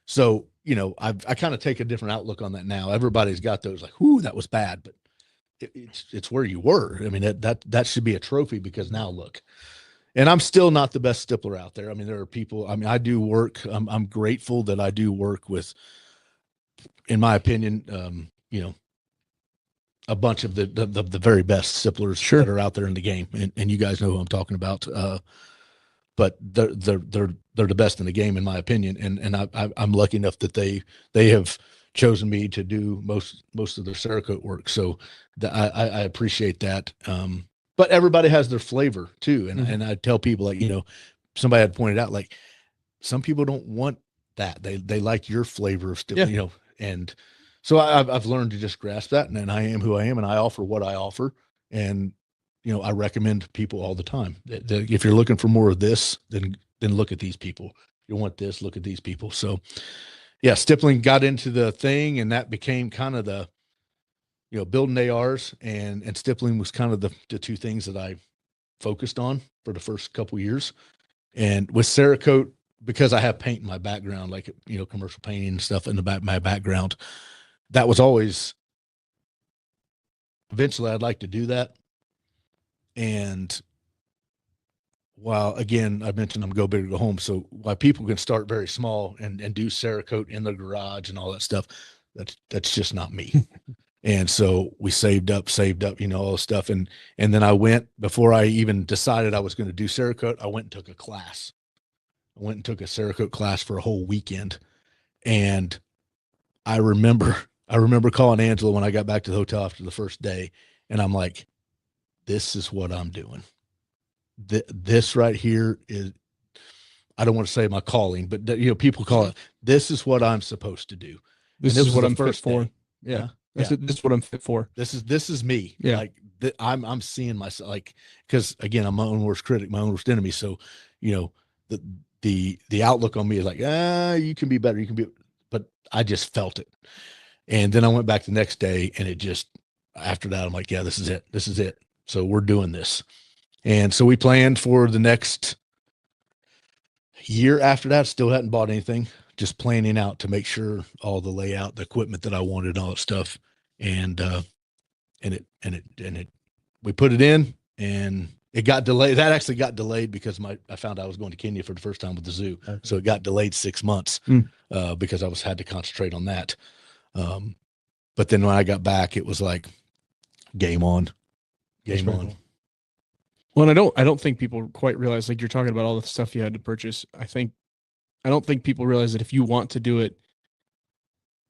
So, I kind of take a different outlook on that now. Everybody's got those like, whoo, that was bad, but it's where you were. I mean, that should be a trophy because now look, and I'm still not the best stippler out there. I mean, there are people, I do work. I'm grateful that I do work with, in my opinion, a bunch of the very best stipplers that are out there in the game. And you guys know who I'm talking about. But they're the best in the game, in my opinion. And I'm lucky enough that they have chosen me to do most of their Cerakote work. So I appreciate that. But everybody has their flavor too. And I tell people like, somebody had pointed out, like some people don't want that. They like your flavor of stippling, and so I've learned to just grasp that. And I am who I am, and I offer what I offer. And, I recommend people all the time that if you're looking for more of this, then look at these people. You want this, look at these people. So yeah, stippling got into the thing, and that became kind of the, building ARs and stippling was kind of the 2 things that I focused on for the first couple of years. And with Cerakote, because I have paint in my background, like, commercial painting and stuff in my background, that was always, eventually I'd like to do that. And while, again, I mentioned I'm go big or go home. So while people can start very small and do Cerakote in the garage and all that stuff, that's just not me. And so we saved up, all this stuff. And then I went, before I even decided I was going to do Cerakote, I went and took a class. I went and took a Cerakote class for a whole weekend. And I remember calling Angela when I got back to the hotel after the first day. And I'm like, this is what I'm doing. This right here is, I don't want to say my calling, but people call it, this is what I'm supposed to do. This is what I'm fit for. Day. Yeah. This is what I'm fit for. This is me. Yeah. Like I'm seeing myself, like, because again, I'm my own worst critic, my own worst enemy. So, the outlook on me is like, you can be better. You can be, but I just felt it. And then I went back the next day, and it just, after that, I'm like, yeah, this is it. This is it. So we're doing this. And so we planned for the next year after that. Still hadn't bought anything, just planning out to make sure all the layout, the equipment that I wanted, all that stuff. And we put it in, and it got delayed. That actually got delayed because I found I was going to Kenya for the first time with the zoo. Okay. So it got delayed 6 months because I had to concentrate on that. But then when I got back, it was like game on. Cool. Well, and I don't think people quite realize, like, you're talking about all the stuff you had to purchase. I don't think people realize that if you want to do it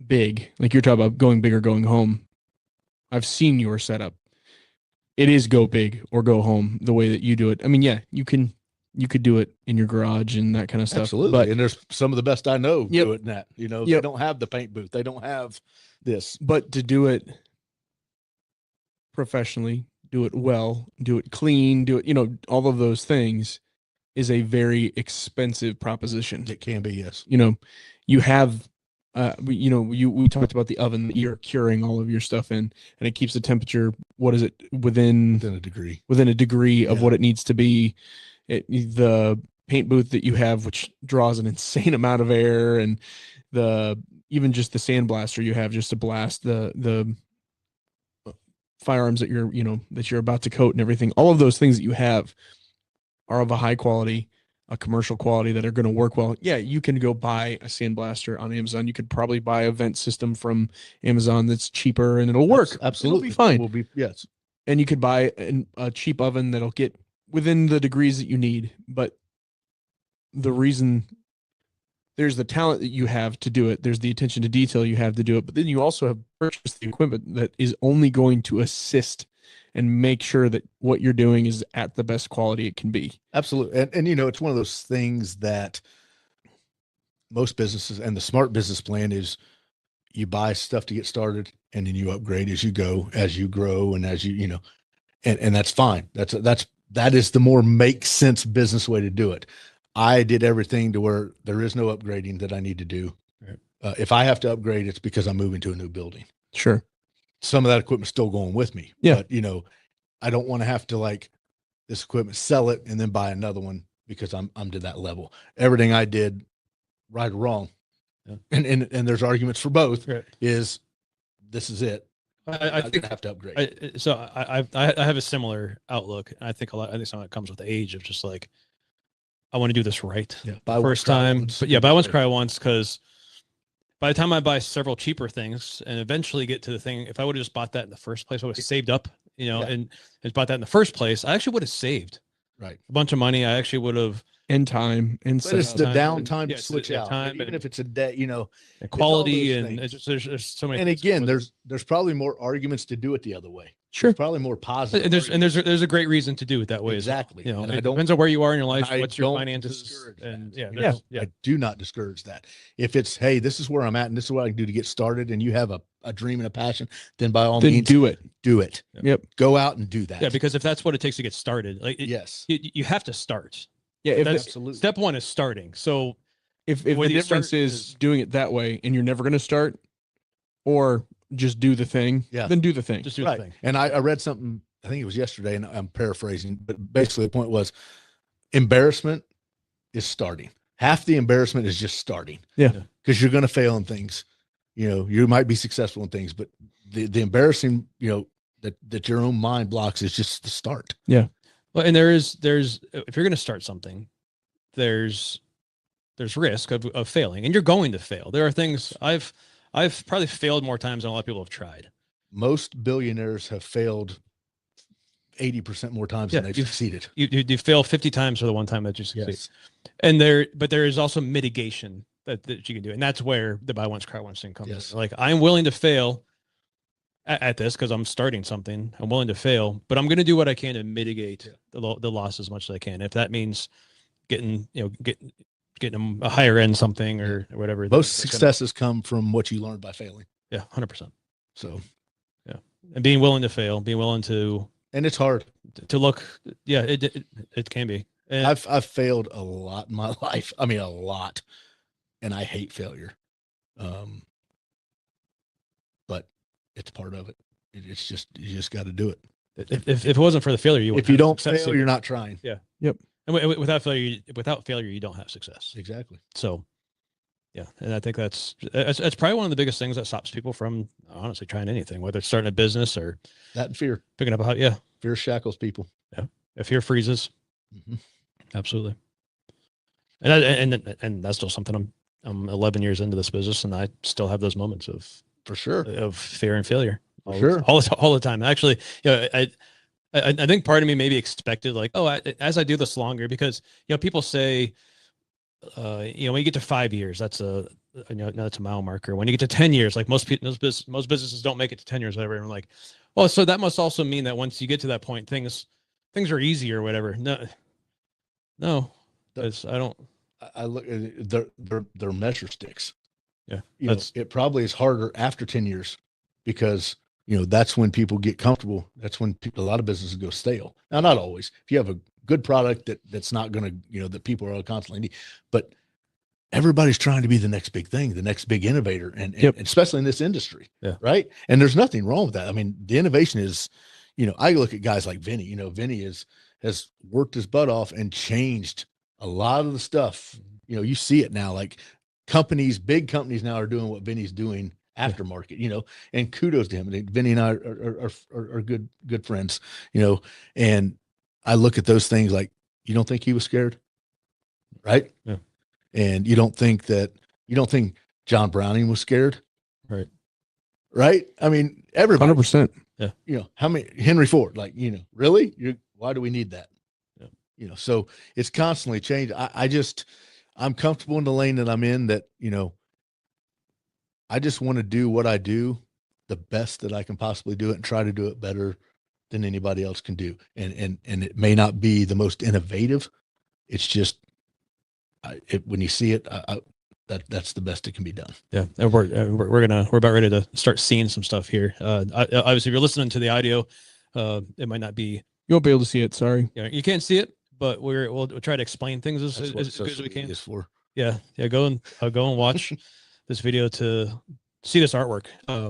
big, like you're talking about going big or going home, I've seen your setup. It is go big or go home the way that you do it. I mean, yeah, you could do it in your garage and that kind of stuff. Absolutely. But, and there's some of the best I know do it in that. They don't have the paint booth. They don't have this. But to do it professionally, do it well, do it clean, do it, all of those things is a very expensive proposition. It can be, yes. You have, we talked about the oven that you're curing all of your stuff in, and it keeps the temperature, what is it, within a degree of what it needs to be. The paint booth that you have, which draws an insane amount of air, and even just the sandblaster you have just to blast the firearms that you're about to coat and everything. All of those things that you have are of a high quality, a commercial quality that are going to work well. Yeah, you can go buy a sandblaster on Amazon. You could probably buy a vent system from Amazon that's cheaper, and it'll work. Absolutely. It'll be fine. Yes. And you could buy a cheap oven that'll get within the degrees that you need. But the reason, there's the talent that you have to do it. There's the attention to detail you have to do it. But then you also have purchased the equipment that is only going to assist and make sure that what you're doing is at the best quality it can be. Absolutely. And it's one of those things that most businesses, and the smart business plan is, you buy stuff to get started, and then you upgrade as you go, as you grow, and as and that's fine. That is the more make sense business way to do it. I did everything to where there is no upgrading that I need to do. Right. If I have to upgrade, it's because I'm moving to a new building. Sure. Some of that equipment's still going with me. Yeah. But, I don't want to have to, like, this equipment, sell it and then buy another one because I'm to that level. Everything I did, right or wrong, and there's arguments for both, right, is this is it. I think I have to upgrade. I have a similar outlook. I think some of it comes with age of just like, I want to do this right. Yeah. First time. But buy once, cry once, because by the time I buy several cheaper things and eventually get to the thing, if I would have just bought that in the first place, I would have saved up, and bought that in the first place, I actually would have saved a bunch of money. I actually would have. And time. And but it's the downtime to switch out. Even if it's a day, quality, and it's just, there's so many. And again, there's probably more arguments to do it the other way. Sure. There's probably more positive. There's a great reason to do it that way. Exactly. And it depends on where you are in your life, what's your finances. And I do not discourage that. If it's, hey, this is where I'm at and this is what I can do to get started, and you have a dream and a passion, then by all means do it. Do it. Yep. Go out and do that. Yeah, because if that's what it takes to get started, yes, you have to start. Yeah, absolutely. Step one is starting. So if the difference is doing it that way and you're never going to start, or just do the thing, then do the thing. Just do the thing. And I read something, I think it was yesterday, and I'm paraphrasing, but basically the point was, embarrassment is starting. Half the embarrassment is just starting. Yeah. Because you're going to fail in things. You might be successful in things, but the embarrassing, that your own mind blocks is just the start. Yeah. Well, and there's if you're going to start something, there's risk of failing, and you're going to fail. There are things I've probably failed more times than a lot of people have tried. Most billionaires have failed 80% more times than they've succeeded. You fail 50 times for the one time that you succeed. Yes. And but there is also mitigation that you can do, and that's where the buy once, cry once thing comes in. Like, I'm willing to fail at this because I'm starting something. I'm willing to fail, but I'm going to do what I can to mitigate the loss as much as I can. If that means getting getting a higher end something or whatever. Most successes come from what you learned by failing. Yeah, 100%. So, yeah, and being willing to fail, being willing to, and it's hard to look. Yeah, it can be. And I've failed a lot in my life. I mean, a lot, and I hate failure. But it's part of it. It's just, you just got to do it. If it wasn't for the failure, if you don't fail, you're not trying. Yeah. Yep. And without failure, you don't have success. Exactly. So, yeah, and I think that's probably one of the biggest things that stops people from honestly trying anything, whether it's starting a business or that and fear. Picking up a house. Yeah. Fear shackles people. Yeah. If fear freezes. Mm-hmm. Absolutely. And that's still something I'm 11 years into this business, and I still have those moments of, for sure, of fear and failure. Sure. All the time. Actually, I think part of me maybe expected like, as I do this longer, because, people say, when you get to 5 years, that's that's a mile marker. When you get to 10 years, like most businesses don't make it to 10 years, whatever. And I'm like, oh, so that must also mean that once you get to that point, things are easy or whatever. No, because I don't. I look at their measure sticks. Yeah. It probably is harder after 10 years because, that's when people get comfortable. That's when a lot of businesses go stale. Now, not always. If you have a good product that's not going to, that people are constantly need, but everybody's trying to be the next big thing, the next big innovator, and especially in this industry. Yeah. Right. And there's nothing wrong with that. I mean, the innovation is, I look at guys like Vinny. Vinny has worked his butt off and changed a lot of the stuff. You see it now, like big companies now are doing what Vinny's doing aftermarket, and kudos to him. Vinny and I are good friends, and I look at those things like, you don't think he was scared, right? Yeah. And you don't think John Browning was scared, right? I mean, everybody. 100%. Yeah. How many Henry Ford? Like, really? Why do we need that? Yeah. So it's constantly changing. I'm comfortable in the lane that I'm in. That I just want to do what I do the best that I can possibly do it, and try to do it better than anybody else can do. And it may not be the most innovative. It's just, when you see it, that's the best it can be done. Yeah. And we're about ready to start seeing some stuff here. Obviously if you're listening to the audio, it might not be, you won't be able to see it. Sorry. Yeah. You can't see it, but we'll try to explain things as good as we can. Is for. Yeah. Yeah. Go and watch this video to see this artwork. I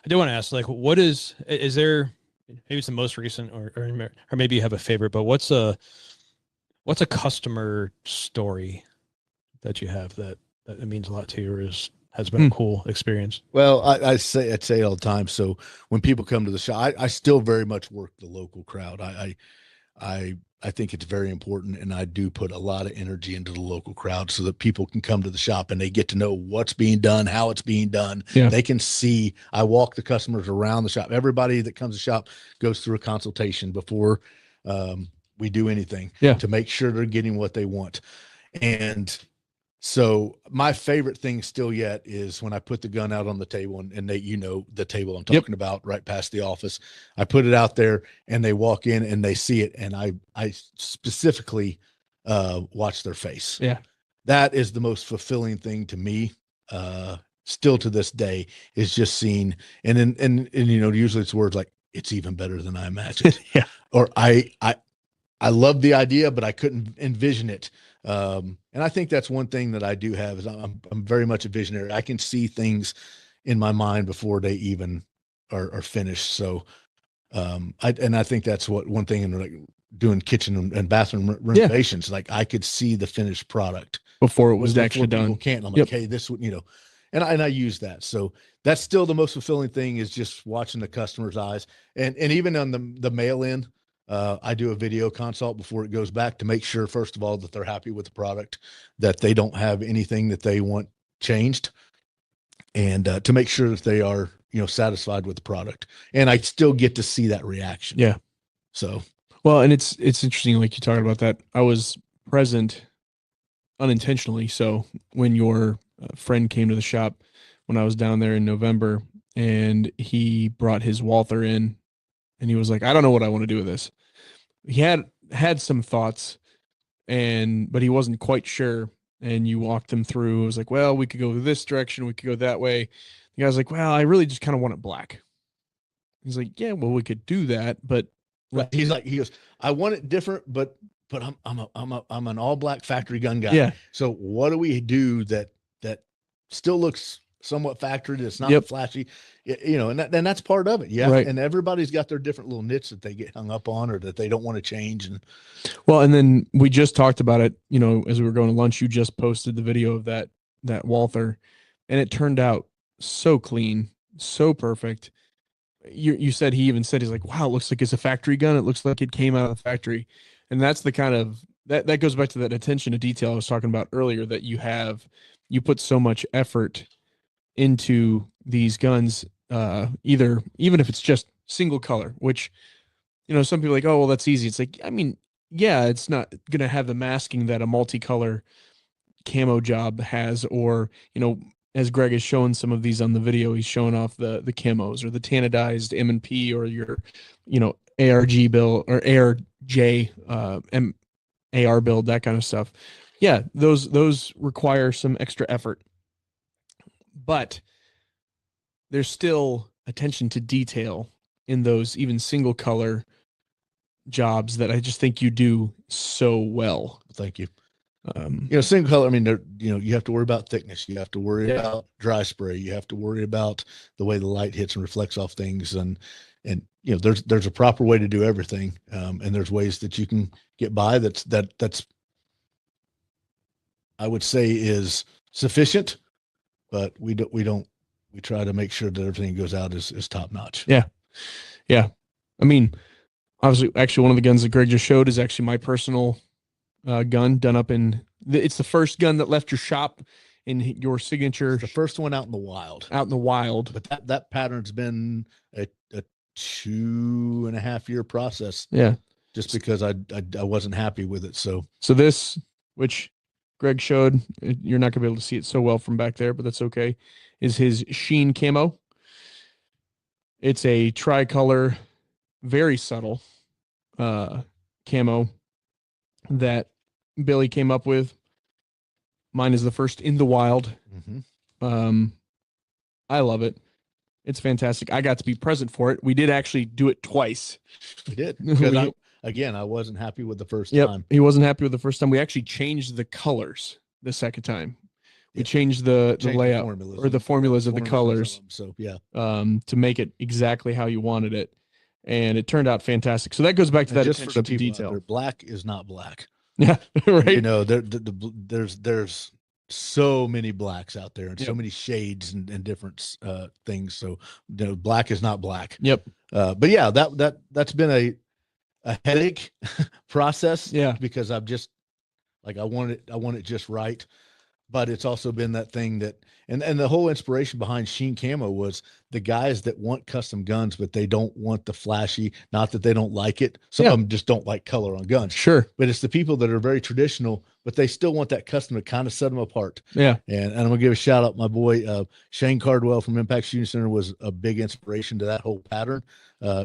do want to ask, like, what is there, maybe it's the most recent or maybe you have a favorite, but what's a customer story that you have that it means a lot to you or has been a cool experience? Well, I'd say it all the time. So when people come to the shop, I still very much work the local crowd. I think it's very important, and I do put a lot of energy into the local crowd so that people can come to the shop and they get to know what's being done, how it's being done. Yeah. They can see. I walk the customers around the shop. Everybody that comes to shop goes through a consultation before we do anything to make sure they're getting what they want. And so my favorite thing still yet is when I put the gun out on the table, and they, the table I'm talking about, right past the office. I put it out there and they walk in and they see it. And I specifically watch their face. Yeah. That is the most fulfilling thing to me. Still to this day, is just seeing, and usually it's words like, it's even better than I imagined. Yeah. Or I love the idea, but I couldn't envision it. And I think that's one thing that I do have is I'm very much a visionary. I can see things in my mind before they even are finished. So, I think that's one thing in like doing kitchen and bathroom renovations. Like I could see the finished product before it was actually done. Can't. I'm like, hey, this would, and I use that. So that's still the most fulfilling thing, is just watching the customer's eyes. And even on the mail in, I do a video consult before it goes back to make sure, first of all, that they're happy with the product, that they don't have anything that they want changed, and to make sure that they are, satisfied with the product. And I still get to see that reaction. Yeah. So, well, and it's interesting, like you talking about that. I was present unintentionally. So when your friend came to the shop when I was down there in November, and he brought his Walther in, and he was like, I don't know what I want to do with this. He had some thoughts, but he wasn't quite sure. And you walked him through. It was like, well, we could go this direction, we could go that way. The guy's like, well, I really just kind of want it black. He's like, yeah, well, we could do that, but right. He goes, I want it different, but I'm an all black factory gun guy. Yeah. So what do we do that still looks somewhat factory? That's not flashy, and that's part of it. Yeah. Right. And everybody's got their different little niche that they get hung up on or that they don't want to change. And then we just talked about it, as we were going to lunch, you just posted the video of that Walther, and it turned out so clean, so perfect. You said, he even said, he's like, wow, it looks like it's a factory gun. It looks like it came out of the factory. And that's the kind of, that goes back to that attention to detail I was talking about earlier, that you put so much effort into these guns, even if it's just single color, which, some people are like, oh, well, that's easy. It's like, I mean, yeah, it's not going to have the masking that a multicolor camo job has, or, as Graig has shown some of these on the video, he's showing off the camos or the tannadized M&P or your, ARG build or ARJ, AR build, that kind of stuff. Yeah, those require some extra effort, but there's still attention to detail in those even single color jobs that I just think you do so well. Thank you. Single color, I mean, you have to worry about thickness. You have to worry about dry spray. You have to worry about the way the light hits and reflects off things. And there's a proper way to do everything. And there's ways that you can get by. That's I would say is sufficient, but we try to make sure that everything goes out is top notch. Yeah. Yeah. I mean, obviously, actually one of the guns that Graig just showed is actually my personal gun done up it's the first gun that left your shop in your signature. It's the first one out in the wild. But that pattern's been a 2.5 year process. Yeah. Just because I wasn't happy with it. So this, which Graig showed, you're not gonna be able to see it so well from back there, but that's okay, is his sheen camo. It's a tricolor, very subtle camo that Billy came up with. Mine is the first in the wild. Mm-hmm. I love it. It's fantastic. I got to be present for it. We did actually do it twice. We did. Because I wasn't happy with the first time. He wasn't happy with the first time. We actually changed the colors the second time. We changed the layout or the formulas of the colors. So yeah. To make it exactly how you wanted it. And it turned out fantastic. So that goes back to that attention to detail. Black is not black. Yeah, right. There's so many blacks out there and so many shades and different things. So black is not black. Yep. But yeah, that's been a headache process. Yeah. Because I've just I want it just right. But it's also been that thing that, and the whole inspiration behind Sheen Camo was the guys that want custom guns, but they don't want the flashy, not that they don't like it. Some of them just don't like color on guns. Sure. But it's the people that are very traditional, but they still want that custom to kind of set them apart. Yeah. And I'm going to give a shout out. My boy, Shane Cardwell from Impact Shooting Center was a big inspiration to that whole pattern.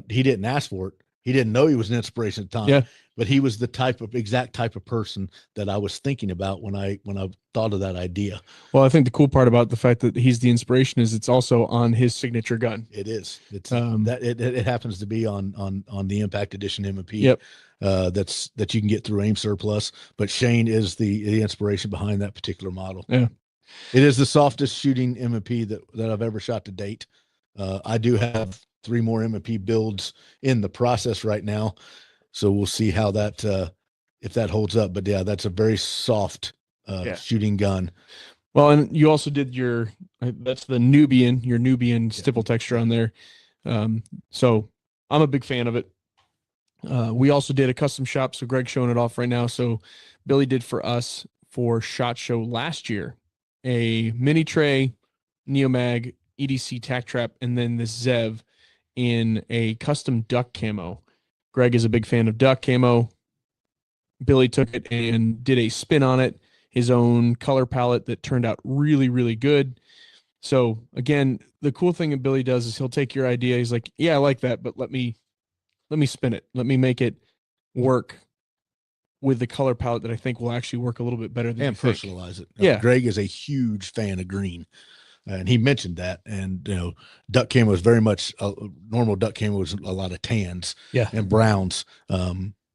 He didn't ask for it. He didn't know he was an inspiration at the time. Yeah. But he was the exact type of person that I was thinking about when I thought of that idea. Well, I think the cool part about the fact that he's the inspiration is it's also on his signature gun. It is. It's it happens to be on the Impact Edition M&P. Yep. That you can get through AIM Surplus. But Shane is the inspiration behind that particular model. Yeah. It is the softest shooting M&P that I've ever shot to date. I do have 3 more M&P builds in the process right now. So we'll see how that, if that holds up. But yeah, that's a very soft shooting gun. Well, and you also did that's your Nubian stipple texture on there. So I'm a big fan of it. We also did a custom shop. So Graig's showing it off right now. So Billy did for us for SHOT Show last year, a mini tray, NeoMag, EDC tack trap, and then this Zev in a custom duck camo. Graig is a big fan of duck camo. Billy took it and did a spin on it, his own color palette that turned out really, really good. So again, the cool thing that Billy does is he'll take your idea. He's like, yeah, I like that, but let me spin it. Let me make it work with the color palette that I think will actually work a little bit better than and you think. personalize it. Yeah. Graig is a huge fan of green. And he mentioned that, and duck camo was very much normal. Duck camo was a lot of tans, and browns,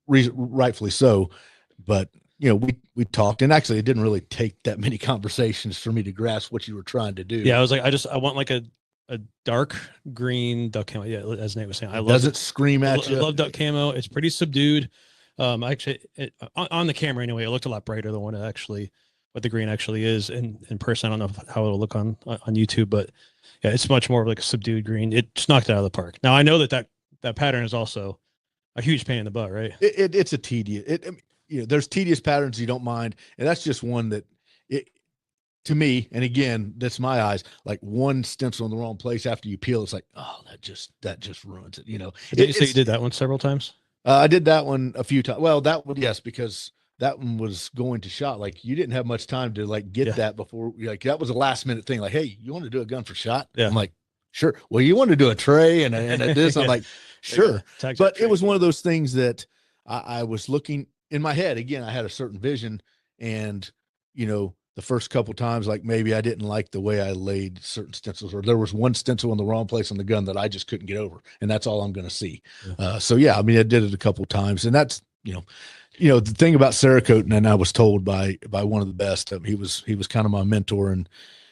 rightfully so. But we talked, and actually, it didn't really take that many conversations for me to grasp what you were trying to do. Yeah, I was like, I want like a dark green duck camo. Yeah, as Nate was saying, I love doesn't scream at you. I love duck camo. It's pretty subdued. Actually, on the camera anyway, it looked a lot brighter than what the green actually is in person. I don't know how it'll look on YouTube, but yeah, it's much more like a subdued green. It's knocked it out of the park. Now I know that pattern is also a huge pain in the butt, right? It's a tedious. There's tedious patterns you don't mind, and that's just one that to me, and again, that's my eyes, like one stencil in the wrong place after you peel, it's like, oh, that just ruins it. Did you say you did that one several times? I did that one a few times. Well, that one, yes, because that one was going to shot. Like, you didn't have much time to like get that before. Like, that was a last minute thing. Like, hey, you want to do a gun for shot? Yeah. I'm like, sure. Well, you want to do a tray and a this? I'm like, sure. But it was one of those things that I was looking in my head. Again, I had a certain vision, and the first couple times, like maybe I didn't like the way I laid certain stencils, or there was one stencil in the wrong place on the gun that I just couldn't get over, and that's all I'm going to see. So yeah, I mean, I did it a couple times, and that's the thing about Cerakote, and I was told by one of the best. He was kind of my mentor,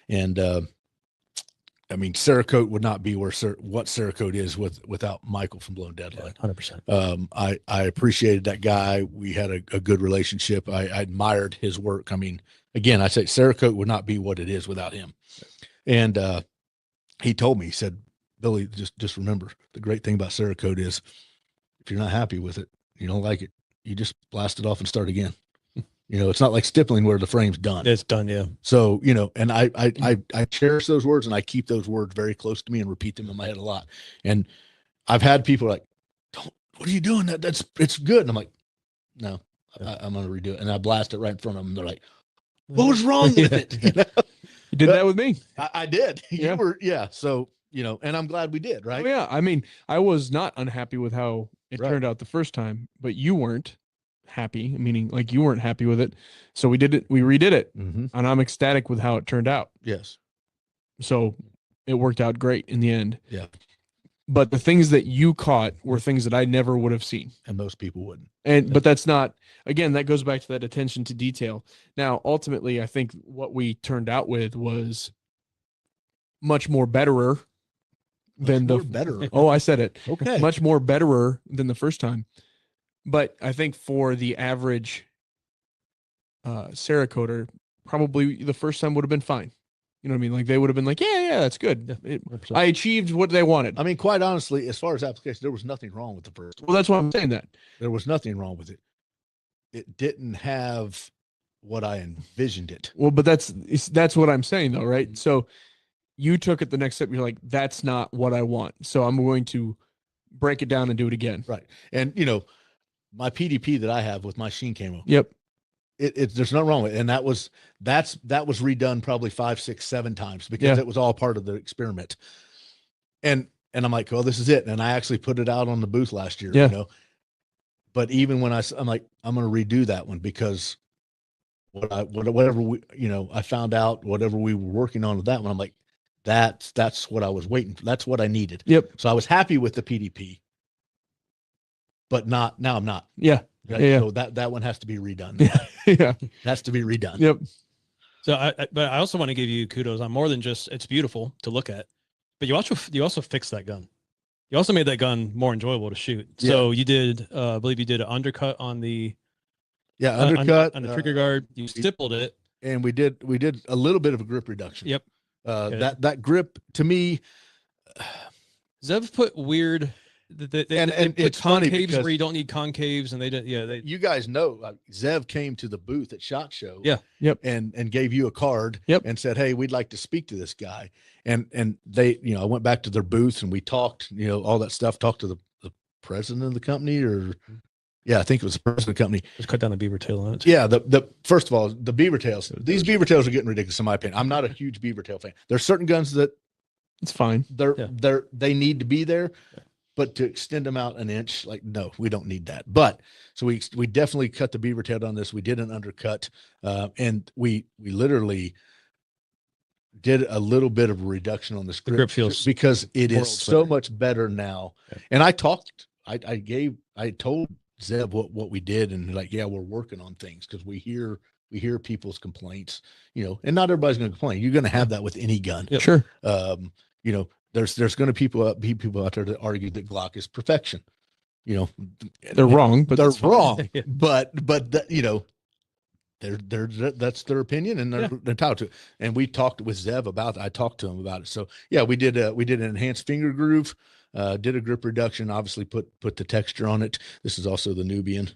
and I mean, Cerakote would not be what Cerakote is without Michael from Blown Deadline. 100%. I appreciated that guy. We had a good relationship. I admired his work. I mean, again, I say Cerakote would not be what it is without him. And he told me, he said, Billy, just remember, the great thing about Cerakote is if you're not happy with it, you don't like it, you just blast it off and start again. It's not like stippling where the frame's done. It's done, yeah. So, and I cherish those words, and I keep those words very close to me and repeat them in my head a lot. And I've had people like, what are you doing? It's good. And I'm like, no, I'm going to redo it. And I blast it right in front of them. They're like, what was wrong with it? You did that with me. I did. Yeah. So, and I'm glad we did, right? Oh, yeah. I mean, I was not unhappy with how it turned out the first time, but you weren't happy, meaning like you weren't happy with it. So we redid it, and I'm ecstatic with how it turned out. Yes. So it worked out great in the end. Yeah. But the things that you caught were things that I never would have seen. And most people wouldn't. But that's not, again, that goes back to that attention to detail. Now, ultimately, I think what we turned out with was much more betterer than better. Oh, I said it. Okay. Much more betterer than the first time. But I think for the average Cerakoter, probably the first time would have been fine. You know what I mean? Like, they would have been like, yeah, that's good. I achieved what they wanted. I mean, quite honestly, as far as application, there was nothing wrong with the first. Well, that's why I'm saying that. There was nothing wrong with it. It didn't have what I envisioned it. Well, but that's what I'm saying, though, right? So you took it the next step. You're like, that's not what I want. So I'm going to break it down and do it again. Right. And, my PDP that I have with my sheen camo. Yep. There's nothing wrong with it. And that was redone probably 5, 6, 7 times because it was all part of the experiment. And I'm like, well, this is it. And I actually put it out on the booth last year, but even when I'm like, I'm going to redo that one because whatever we, I found out whatever we were working on with that one, I'm like, that's what I was waiting for. That's what I needed. Yep. So I was happy with the PDP, but now I'm not. Yeah. Right? Yeah. So that one has to be redone. Yeah. It has to be redone. Yep. So but I also want to give you kudos on more than just it's beautiful to look at, but you also fixed that gun. You also made that gun more enjoyable to shoot. So you did, I believe you did an undercut on the undercut on the trigger guard. You stippled it, and we did a little bit of a grip reduction. Yep. That grip to me, Zev put weird. And it's funny because where you don't need concaves, and they did. Yeah, you guys know, Zev came to the booth at SHOT Show. Yeah. Yep. And gave you a card. Yep. And said, hey, we'd like to speak to this guy. And they, I went back to their booth and we talked, all that stuff. Talked to the president of the company, or I think it was the president of the company. Just cut down the beaver tail on it. Yeah. The first of all, the beaver tails. These beaver tails are getting ridiculous in my opinion. I'm not a huge beaver tail fan. There's certain guns that it's fine. They need to be there. but to extend them out an inch, like, no, we don't need that. But so we definitely cut the beaver tail on this. We did an undercut, and we literally did a little bit of a reduction on the grip feels because it is so better. much better now. Yeah. And I told Zeb what we did, and like, yeah, we're working on things because we hear people's complaints, and not everybody's going to complain. You're going to have that with any gun. Yep. Sure. There's going to be people out there that argue that Glock is perfection. They're wrong, but they're that's fine. wrong. Yeah. But that's their opinion, and they're entitled to it. And we talked with Zev about it. I talked to him about it. So yeah, we did an enhanced finger groove, did a grip reduction, obviously put the texture on it. This is also the Nubian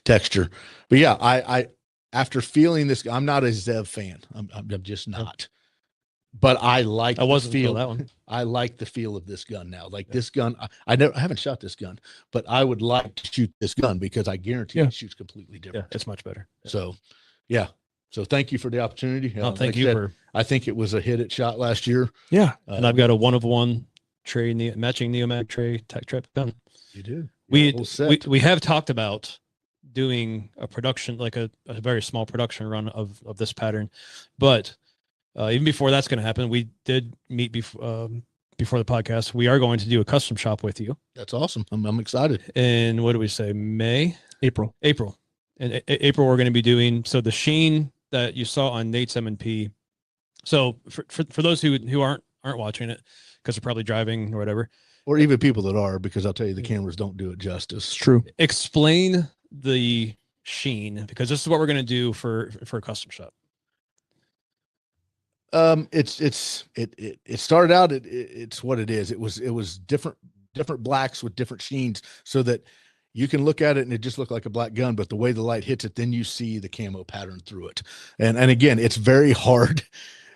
texture. But yeah, I after feeling this, I'm not a Zev fan. I'm just not. But I like wasn't the feel that one. I like the feel of this gun now. Like this gun, I haven't shot this gun, but I would like to shoot this gun because I guarantee it shoots completely different. Yeah, it's much better. So, yeah. So thank you for the opportunity. Thank like you I said, for. I think it was a hit at shot last year. Yeah. And I've got a 1-of-1 tray, matching NeoMag tray tech trap gun. You do. We have talked about doing a production, like a very small production run of this pattern, but even before that's going to happen, we did meet before the podcast. We are going to do a custom shop with you. That's awesome. I'm excited. And what do we say? April. And April, we're going to be doing, so the sheen that you saw on Nate's M&P. So for those who aren't watching it because they're probably driving or whatever, or even people that are, because I'll tell you, the cameras don't do it justice. It's true. Explain the sheen, because this is what we're going to do for a custom shop. It started out, it's what it is. It was different blacks with different sheens, so that you can look at it and it just looked like a black gun, but the way the light hits it, then you see the camo pattern through it. And again, it's very hard.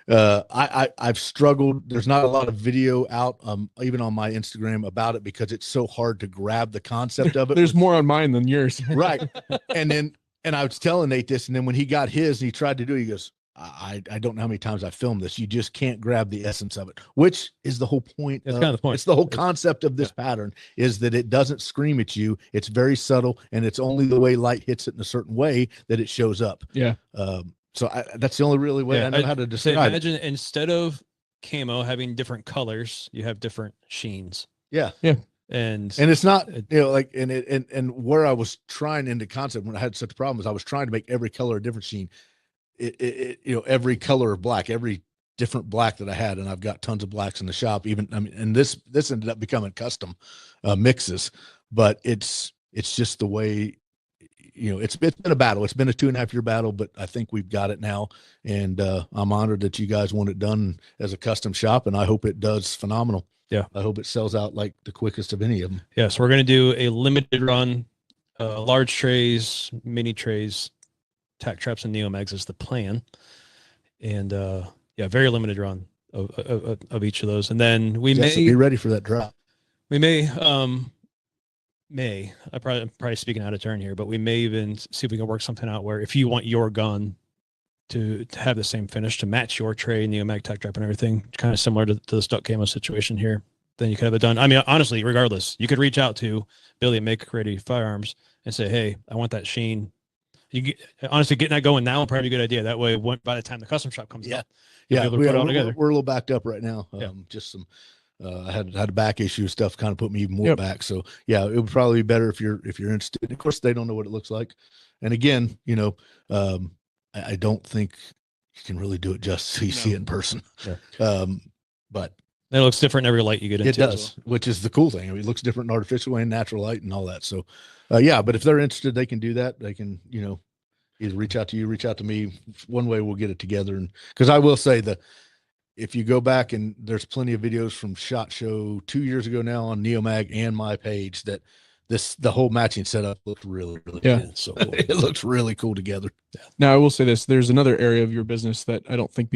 I've struggled. There's not a lot of video out, even on my Instagram, about it because it's so hard to grab the concept of it. There's more on mine than yours. Right. And I was telling Nate this, and then when he got his and he tried to do it, he goes, I don't know how many times I filmed this. You just can't grab the essence of it, which is the whole point. That's kind of the point. It's the whole concept of this pattern, is that it doesn't scream at you. It's very subtle, and it's only the way light hits it in a certain way that it shows up. Yeah. So that's the only really way I know how to describe it. Imagine instead of camo having different colors, you have different sheens. Yeah. Yeah. And it's not, like, and where I was trying into concept when I had such a problem is I was trying to make every color a different sheen. Every color of black, every different black that I had, and I've got tons of blacks in the shop. And this ended up becoming custom mixes, but it's just the way, it's been a battle. It's been a 2.5 year battle, but I think we've got it now. And I'm honored that you guys want it done as a custom shop, and I hope it does phenomenal. Yeah. I hope it sells out like the quickest of any of them. Yeah. So we're going to do a limited run, large trays, mini trays, tack traps, and NeoMags is the plan. And very limited run of each of those. And then we may be ready for that drop. We I'm probably speaking out of turn here, but we may even see if we can work something out where if you want your gun to have the same finish, to match your tray, NeoMag, tack trap, and everything, kind of similar to the stuck camo situation here, then you could have it done. I mean, honestly, regardless, you could reach out to Billy at Make Ready Firearms and say, hey, I want that sheen. Honestly, getting that going now is probably a good idea. That way, by the time the custom shop comes out, we're a little backed up right now. Just some, I had a back issue stuff kind of put me even more back. So yeah, it would probably be better if you're interested. Of course, they don't know what it looks like, and again, I don't think you can really do it just so you see it in person. Yeah. But it looks different every light you get into. It does, which is the cool thing. I mean, it looks different in artificial and natural light and all that. So, but if they're interested, they can do that. They can, either reach out to you, reach out to me. One way we'll get it together. And because I will say that if you go back, and there's plenty of videos from SHOT Show 2 years ago now on NeoMag and my page, that the whole matching setup looked really, really good. So it looks really cool together. Yeah. Now I will say this, there's another area of your business that I don't think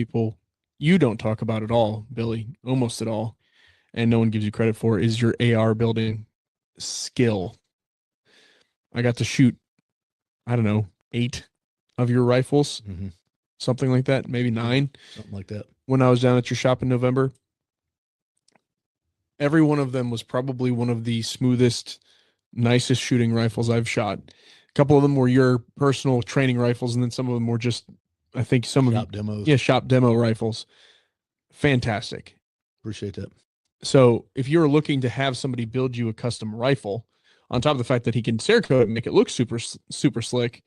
you don't talk about at all, Billy, almost at all, and no one gives you credit for, is your AR building skill. I got to shoot, I don't know, 8 of your rifles, something like that, maybe 9, something like that, when I was down at your shop in November. Every one of them was probably one of the smoothest, nicest shooting rifles I've shot. A couple of them were your personal training rifles, and then some of them were just, I think some of Shop demos. Yeah, shop demo rifles. Fantastic. Appreciate that. So if you're looking to have somebody build you a custom rifle, on top of the fact that he can Cerakote it and make it look super slick,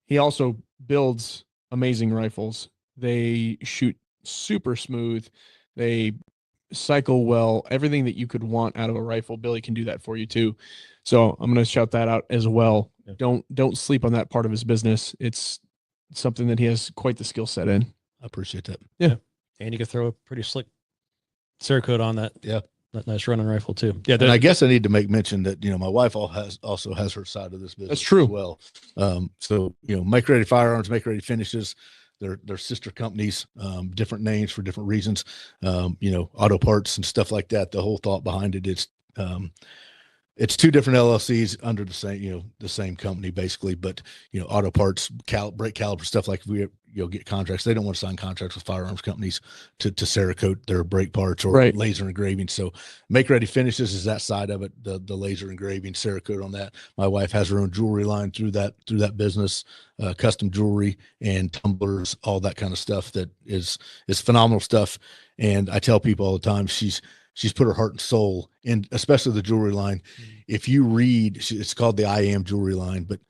he also builds amazing rifles. They shoot super smooth. They cycle well. Everything that you could want out of a rifle, Billy can do that for you too. So I'm going to shout that out as well. Yeah. Don't sleep on that part of his business. It's something that he has quite the skill set in. I appreciate that. Yeah. And you could throw a pretty slick Cerakote on that. Yeah. That nice running rifle too. Yeah. And I guess I need to make mention that, my wife also has her side of this business. That's true. As well. So, Make Ready Firearms, Make Ready Finishes, they're sister companies, different names for different reasons, auto parts and stuff like that. The whole thought behind it is, it's two different LLCs under the same company basically, but auto parts, brake caliper stuff like get contracts. They don't want to sign contracts with firearms companies to Cerakote their brake parts or laser engraving. So Make Ready Finishes is that side of it, the laser engraving, Cerakote on that. My wife has her own jewelry line through that business, custom jewelry and tumblers, all that kind of stuff that is phenomenal stuff. And I tell people all the time, she's put her heart and soul in, especially the jewelry line. If you read, it's called the I Am jewelry line, but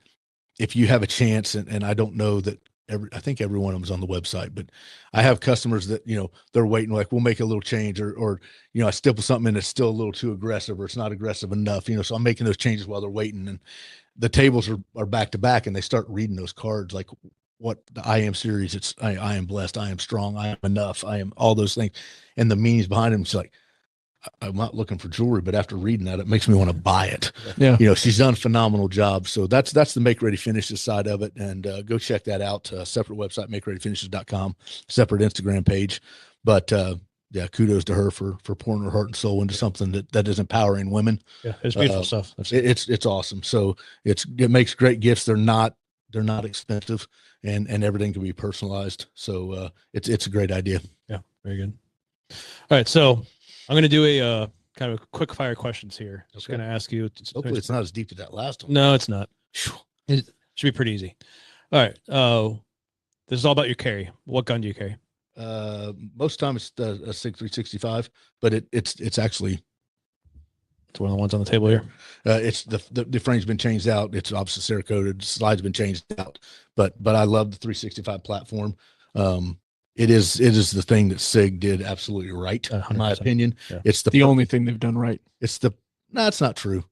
if you have a chance, and I don't know that I think every one of them is on the website, but I have customers that, they're waiting, like, we'll make a little change or, I stipple something and it's still a little too aggressive or it's not aggressive enough, so I'm making those changes while they're waiting, and the tables are back to back and they start reading those cards, like what the I Am series, it's, I am blessed, I am strong, I am enough, I am all those things. And the meanings behind them, it's like, I'm not looking for jewelry, but after reading that, it makes me want to buy it. Yeah. She's done a phenomenal job. So that's the Make Ready Finishes side of it. And go check that out. Separate website, makereadyfinishes.com, separate Instagram page. But yeah, kudos to her for pouring her heart and soul into something that is empowering women. Yeah, it's beautiful stuff. It's awesome. So it makes great gifts. They're not expensive, and everything can be personalized. So it's a great idea. Yeah, very good. All right, so I'm going to do a kind of quick fire questions here. Just going to ask you. Hopefully it's not as deep as that last one. No, it's not. It should be pretty easy. All right. This is all about your carry. What gun do you carry? Most of the time it's a SIG 365, but it's actually. It's one of the ones on the table here. It's the frame's been changed out. It's obviously Cerakoted. Slide's been changed out, but I love the 365 platform. It is the thing that SIG did absolutely right, in my opinion. Yeah. It's the only thing they've done right. No, it's not true.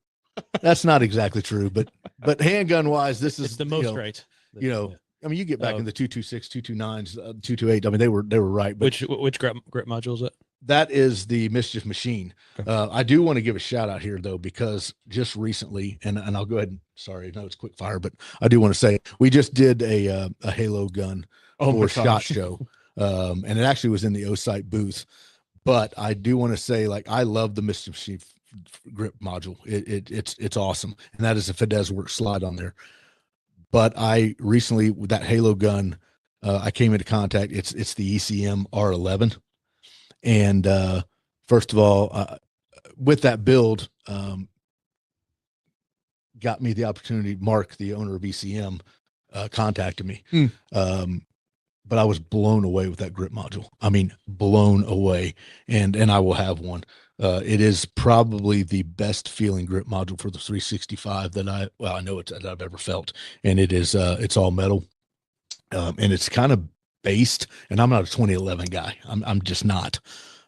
That's not exactly true, but handgun wise, this is the most right. I mean, you get back in the 226, 229s, 228. I mean, they were right. But which grip module is it? That is the Mischief Machine. Okay. I do want to give a shout out here though, because just recently, and I'll go ahead and sorry, I know it's quick fire, but I do want to say we just did a Halo gun for SHOT Show. And it actually was in the O-Site booth, but I do want to say, like, I love the Mischief Machine grip module. It's awesome. And that is a Fidesz Works slide on there. But I recently, with that Halo gun, I came into contact. It's the ECM R11. And first of all, with that build, got me the opportunity. Mark, the owner of ECM, contacted me. But I was blown away with that grip module. I mean, blown away. And I will have one. It is probably the best feeling grip module for the 365 that I know that I've ever felt. And it is, it's all metal. And it's kind of based, and I'm not a 2011 guy. I'm just not.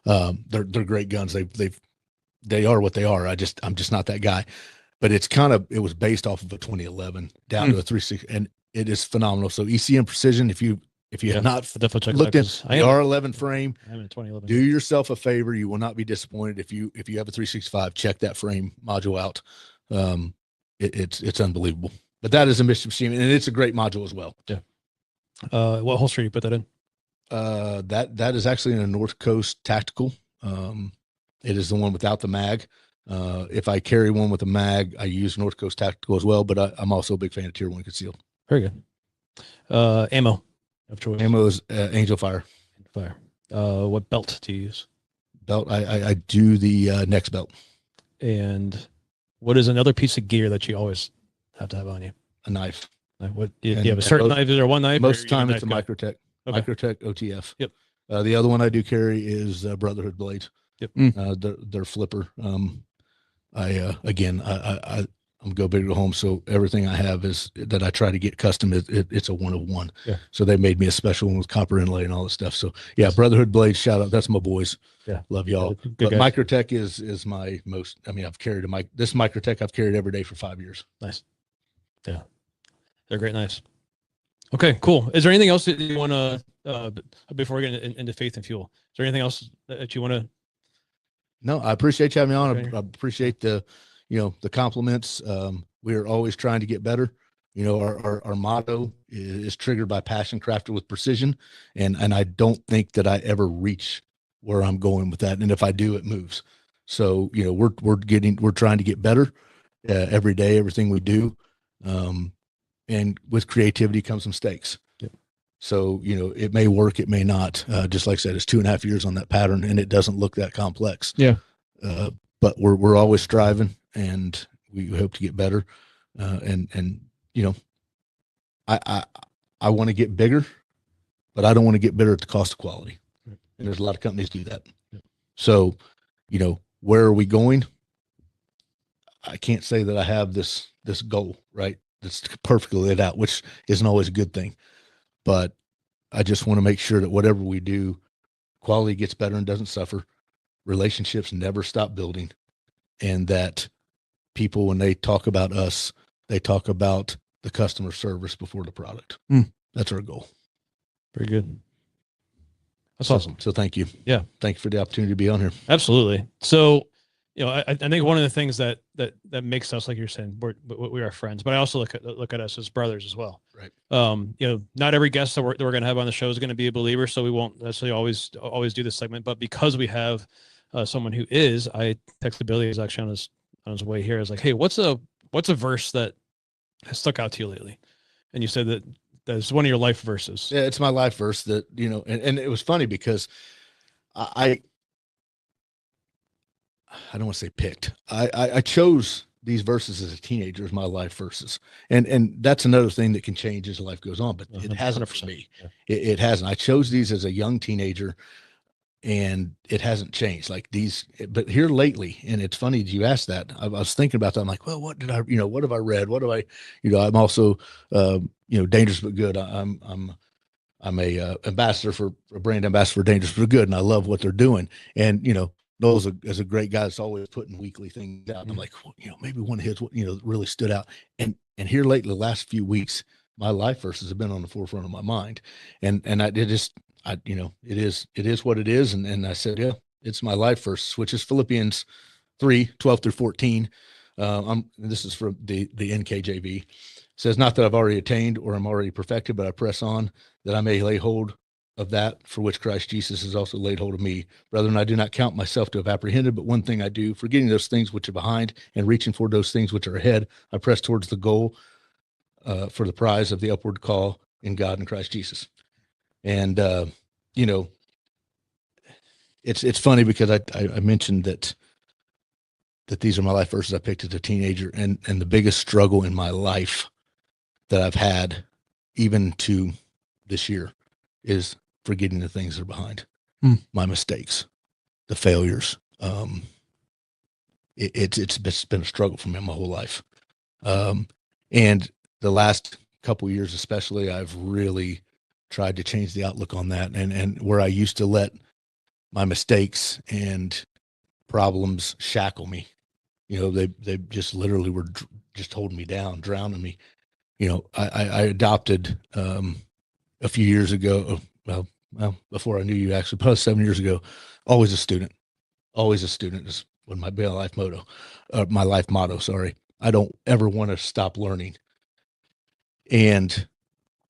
They're great guns. They are what they are. I'm just not that guy. But it was based off of a 2011 down to a 360, and it is phenomenal. So ECM Precision, if you have not looked at the R11 frame, I'm in 2011. Do yourself a favor. You will not be disappointed if you have a 365. Check that frame module out. It's unbelievable. But that is a Mischief Machine, and it's a great module as well. Yeah. What holster do you put that in? That is actually in a North Coast Tactical. It is the one without the mag. If I carry one with a mag, I use North Coast Tactical as well. But I'm also a big fan of Tier 1 concealed. Very good. Ammo. Ammo is Angel Fire. What belt do you use? Belt. I do the next belt. And what is another piece of gear that you always have to have on you? A knife. Like what do you have a certain knife? Is there one knife? Most of the time it's a Microtech. Okay. Microtech OTF. Yep. The other one I do carry is Brotherhood blades. Yep. They're flipper. I'm go big to home, so everything I have is that I try to get custom. It's a 1 of 1. Yeah. So they made me a special one with copper inlay and all this stuff. So yeah, Brotherhood blades. Shout out. That's my boys. Yeah. Love y'all. Good But guys. Microtech is my most. I mean, I've carried this Microtech I've carried every day for 5 years. Nice. Yeah. They're great knives. Okay, cool. Is there anything else that you want to, before we get into faith and fuel, is there anything else that you want to? No, I appreciate you having me on. Okay. I appreciate the compliments. We are always trying to get better. Our motto is triggered by passion, crafted with precision. And I don't think that I ever reach where I'm going with that. And if I do, it moves. So, we're trying to get better every day, everything we do. And with creativity comes mistakes. Yep. So, it may work, it may not. Just like I said, it's 2.5 years on that pattern and it doesn't look that complex. Yeah. But we're always striving and we hope to get better. I want to get bigger, but I don't want to get better at the cost of quality. Right. And there's a lot of companies do that. Yep. So, where are we going? I can't say that I have this goal, right? That's perfectly laid out, which isn't always a good thing. But I just want to make sure that whatever we do, quality gets better and doesn't suffer. Relationships never stop building. And that people, when they talk about us, they talk about the customer service before the product. That's our goal. Very good. That's awesome. So thank you. Yeah. Thank you for the opportunity to be on here. Absolutely. So, I think one of the things that makes us, like you're saying, we are friends, but I also look at us as brothers as well. Right. Not every guest that we're going to have on the show is going to be a believer, so we won't necessarily always do this segment. But because we have someone who is, I texted Billy, who's actually on his way here. I was like, hey, what's a verse that has stuck out to you lately? And you said that's one of your life verses. Yeah, it's my life verse that, and it was funny because I don't want to say picked. I chose these verses as a teenager as my life verses. And that's another thing that can change as life goes on, but it hasn't for me. Yeah. It hasn't. I chose these as a young teenager and it hasn't changed like these, but here lately, and it's funny you asked that. I was thinking about that. I'm like, well, what have I read? What do I, I'm also, Dangerous but Good. I'm a ambassador for a brand ambassador for Dangerous but Good. And I love what they're doing. And, Noel's is a great guy that's always putting weekly things out. And I'm like, well, maybe one of his, really stood out. And here lately, the last few weeks, my life verses have been on the forefront of my mind. And it is what it is. And I said, yeah, it's my life verse, which is Philippians 3:12-14. This is from the NKJV. It says, not that I've already attained or I'm already perfected, but I press on that I may lay hold of that for which Christ Jesus has also laid hold of me. Brethren, I do not count myself to have apprehended, but one thing I do, forgetting those things which are behind and reaching for those things which are ahead, I press towards the goal for the prize of the upward call in God and Christ Jesus. And, it's funny because I mentioned that these are my life verses I picked as a teenager, and the biggest struggle in my life that I've had even to this year is forgetting the things that are behind, my mistakes, the failures. It's been a struggle for me my whole life. And the last couple of years, especially, I've really tried to change the outlook on that. And where I used to let my mistakes and problems shackle me, they just literally were just holding me down, drowning me. I adopted, a few years ago, well, before I knew you, actually, probably 7 years ago, always a student is my life motto, my life motto. Sorry. I don't ever want to stop learning. And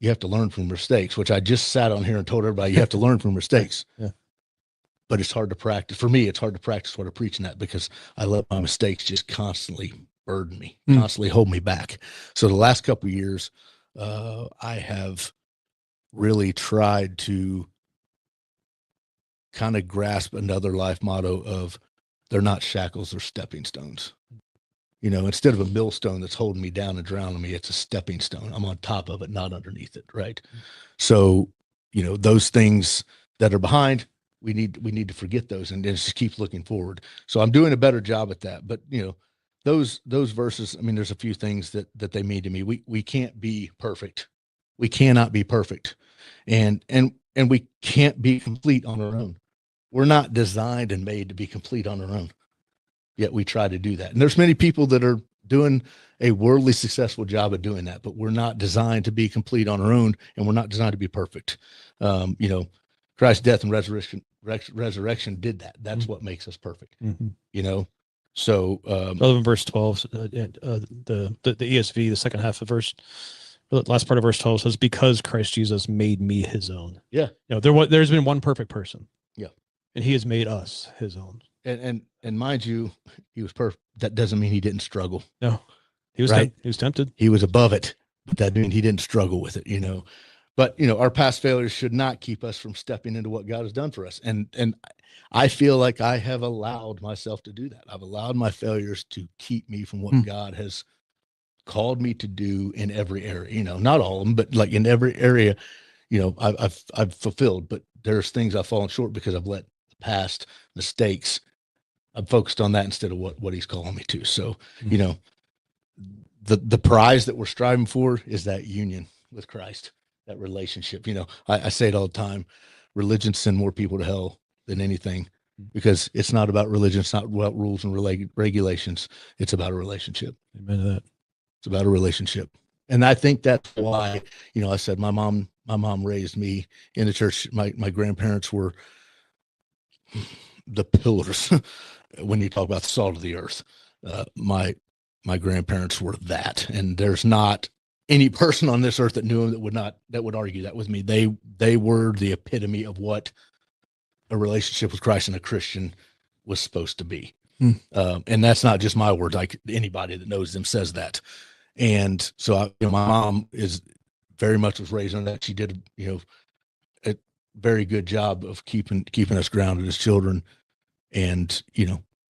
you have to learn from mistakes, which I just sat on here and told everybody you have to learn from mistakes. Yeah. But it's hard to practice. For me, it's hard to practice what I'm preaching at because I let my mistakes just constantly burden me, constantly hold me back. So the last couple of years, I have really tried to kind of grasp another life motto of they're not shackles, they're stepping stones. Instead of a millstone that's holding me down and drowning me, it's a stepping stone. I'm on top of it, not underneath it. Right. So, those things that are behind, we need to forget those and just keep looking forward. So I'm doing a better job at that. But, those verses, I mean, there's a few things that they mean to me. We can't be perfect. We cannot be perfect. And we can't be complete on our own. We're not designed and made to be complete on our own. Yet we try to do that. And there's many people that are doing a worldly successful job of doing that, but we're not designed to be complete on our own, and we're not designed to be perfect. Christ's death and resurrection did that. That's what makes us perfect. So other than verse 12, the ESV, the second half of the last part of verse 12 says, because Christ Jesus made me his own. Yeah. There's been one perfect person. Yeah. And he has made us his own. And mind you, he was perfect. That doesn't mean he didn't struggle. No, he was right. He was tempted. He was above it, but that means he didn't struggle with it. But our past failures should not keep us from stepping into what God has done for us. And I feel like I have allowed myself to do that. I've allowed my failures to keep me from what God has called me to do in every area. Not all of them, but like in every area, I've fulfilled. But there's things I've fallen short because I've let the past mistakes. I'm focused on that instead of what he's calling me to. So, the prize that we're striving for is that union with Christ, that relationship. I say it all the time, religion sends more people to hell than anything, because it's not about religion. It's not about rules and regulations. It's about a relationship. Amen to that. It's about a relationship. And I think that's why, I said, my mom raised me in the church. My grandparents were the pillars. When you talk about the salt of the earth, my grandparents were that, and there's not any person on this earth that knew him that would argue that with me. They were the epitome of what a relationship with Christ and a Christian was supposed to be. And that's not just my words. Like, anybody that knows them says that. And so my mom was raised on that. She did, a very good job of keeping us grounded as children. And,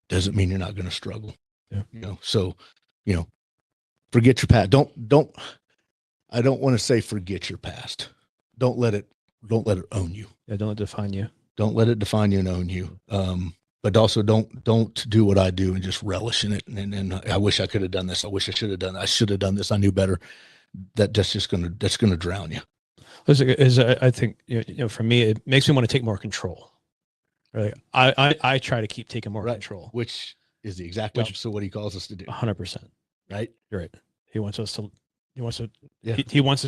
doesn't mean you're not going to struggle. Yeah. So, forget your past. I don't want to say forget your past. Don't let it own you. Yeah. Don't let it define you. Don't let it define you and own you. But also don't do what I do and just relish in it. And I wish I could have done this. I wish I should have done that. I should have done this. I knew better. That's going to drown you. I think, for me, it makes me want to take more control. Right. I try to keep taking more control, which is the exact opposite of what he calls us to do. 100%. Right. You're right. He wants to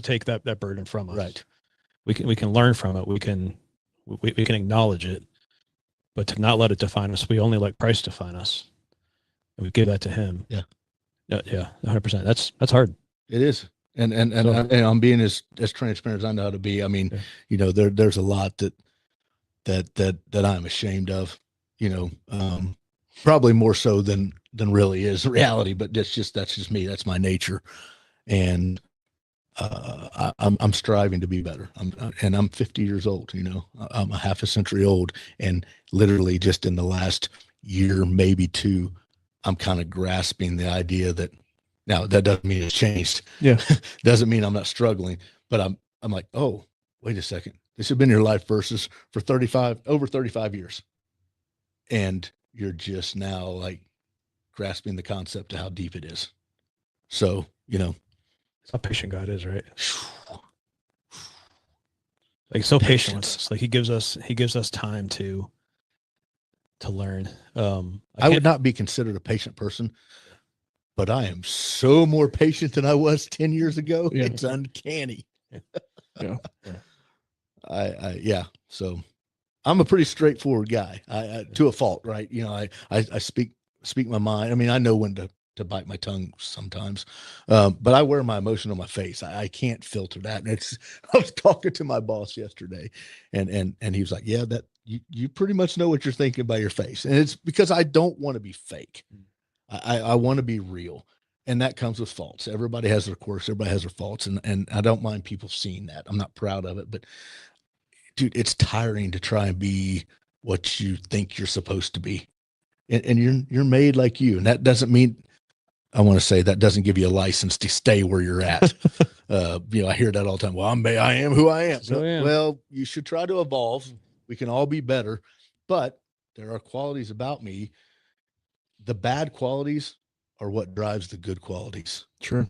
take that burden from us. Right. We can learn from it. We can acknowledge it, but to not let it define us. We only let Christ define us, and we give that to him. Yeah. Yeah. 100%. That's hard. It is. And I'm being as transparent as I know how to be. I mean, there's a lot that I'm ashamed of, probably more so than really is reality, but that's just me. That's my nature. And I'm striving to be better. I'm 50 years old, I'm a half a century old, and literally just in the last year, maybe two, I'm kind of grasping the idea that now that doesn't mean it's changed. Yeah. Doesn't mean I'm not struggling, but I'm like, oh, wait a second. This have been your life verses for over 35 years. And you're just now like grasping the concept of how deep it is. So, It's how patient God is, right? Like, so patient with us. Like, he gives us time to learn. I would not be considered a patient person, but I am so more patient than I was 10 years ago. Yeah. It's uncanny. Yeah. So I'm a pretty straightforward guy, I to a fault, right? I speak my mind. I mean, I know when to bite my tongue sometimes, but I wear my emotion on my face. I can't filter that. And I was talking to my boss yesterday, and he was like, yeah, that you pretty much know what you're thinking by your face. And it's because I don't want to be fake. I want to be real. And that comes with faults. Everybody has their quirks. Everybody has their faults. And I don't mind people seeing that. I'm not proud of it, but dude, it's tiring to try and be what you think you're supposed to be. And you're made like you. And that doesn't mean, I want to say that doesn't give you a license to stay where you're at. I hear that all the time. Well, I am who I am. Well, you should try to evolve. We can all be better, but there are qualities about me. The bad qualities are what drives the good qualities. Sure.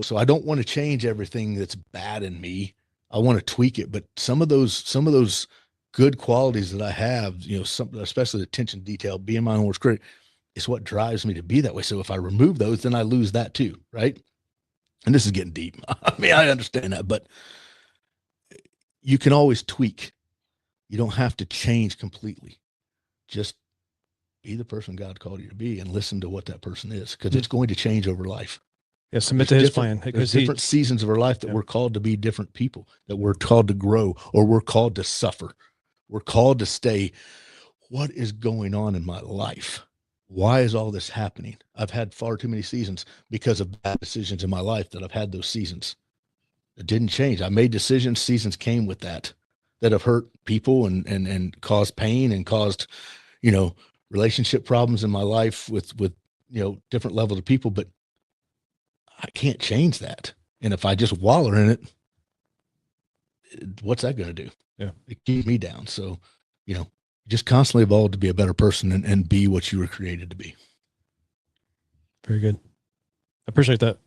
So I don't want to change everything that's bad in me. I want to tweak it, but some of those good qualities that I have, especially the attention to detail, being my own worst critic, is what drives me to be that way. So if I remove those, then I lose that too, right? And this is getting deep. I mean, I understand that, but you can always tweak. You don't have to change completely. Just be the person God called you to be and listen to what that person is, because it's going to change over life. Yeah, submit to his plan. There's different seasons of our life that we're called to be different people, that we're called to grow, or we're called to suffer. We're called to stay. What is going on in my life? Why is all this happening? I've had far too many seasons because of bad decisions in my life that I've had those seasons. It didn't change. I made decisions. Seasons came with that have hurt people and caused pain and caused, relationship problems in my life with different levels of people, but I can't change that. And if I just wallow in it, what's that going to do? Yeah. It keeps me down. So, just constantly evolve to be a better person and be what you were created to be. Very good. I appreciate that.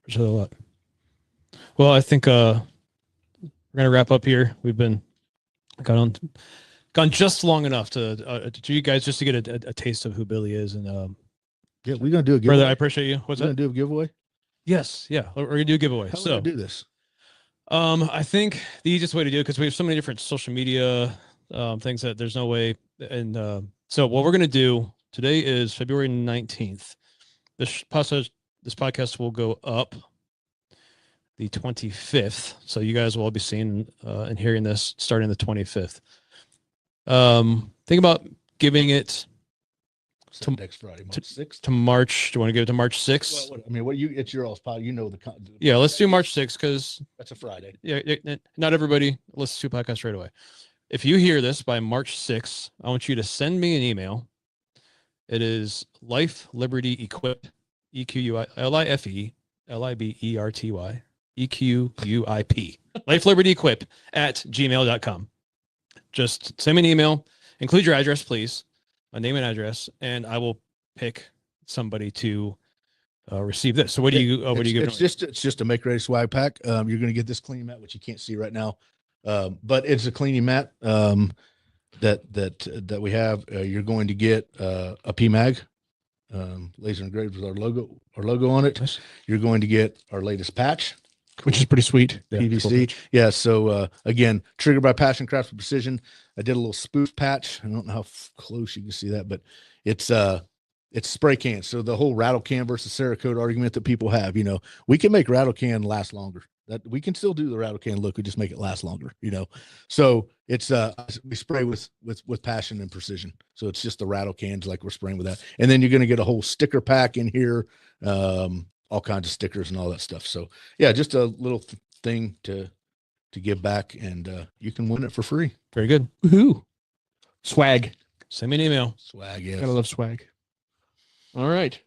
Appreciate that a lot. Well, I think we're going to wrap up here. We've gone just long enough to you guys just to get a taste of who Billy is. And yeah, we're going to do a giveaway. brother, I appreciate you. What's that? Going to do a giveaway? Yes. Yeah. We're going to do a giveaway. How are we going to do this? I think the easiest way to do it, because we have so many different social media things that there's no way. And so what we're going to do today is February 19th. This podcast will go up the 25th. So you guys will all be seeing and hearing this starting the 25th. Think about giving it to next Friday, March 6th. To March. Do you want to give it to March 6th? Well, it's your all's pod. Yeah, let's do March 6th because that's a Friday. Yeah, not everybody listens to podcasts right away. If you hear this by March 6th, I want you to send me an email. It is Life Liberty Equip, EQUILIFE, LIBERTY, EQUIP, Life Liberty Equip @gmail.com. Just send me an email, include your address, please, a name and address, and I will pick somebody to receive this. So what do you give? It's just a Make Ready swag pack. You're going to get this cleaning mat, which you can't see right now. But it's a cleaning mat that we have. You're going to get a PMag, laser engraved with our logo on it. Nice. You're going to get our latest patch, which is pretty sweet. PVC. Cool. Yeah. So again, triggered by passion, craft with precision. I did a little spoof patch. I don't know how close you can see that, but it's spray can. So the whole rattle can versus Cerakote argument that people have, we can make rattle can last longer. That we can still do the rattle can look. We just make it last longer, So it's we spray with passion and precision. So it's just the rattle cans like we're spraying with that. And then you're going to get a whole sticker pack in here, all kinds of stickers and all that stuff. So yeah, just a little thing to give back, and you can win it for free. Very good. Woohoo! Swag. Send me an email. Swag. Yeah. Gotta love swag. All right,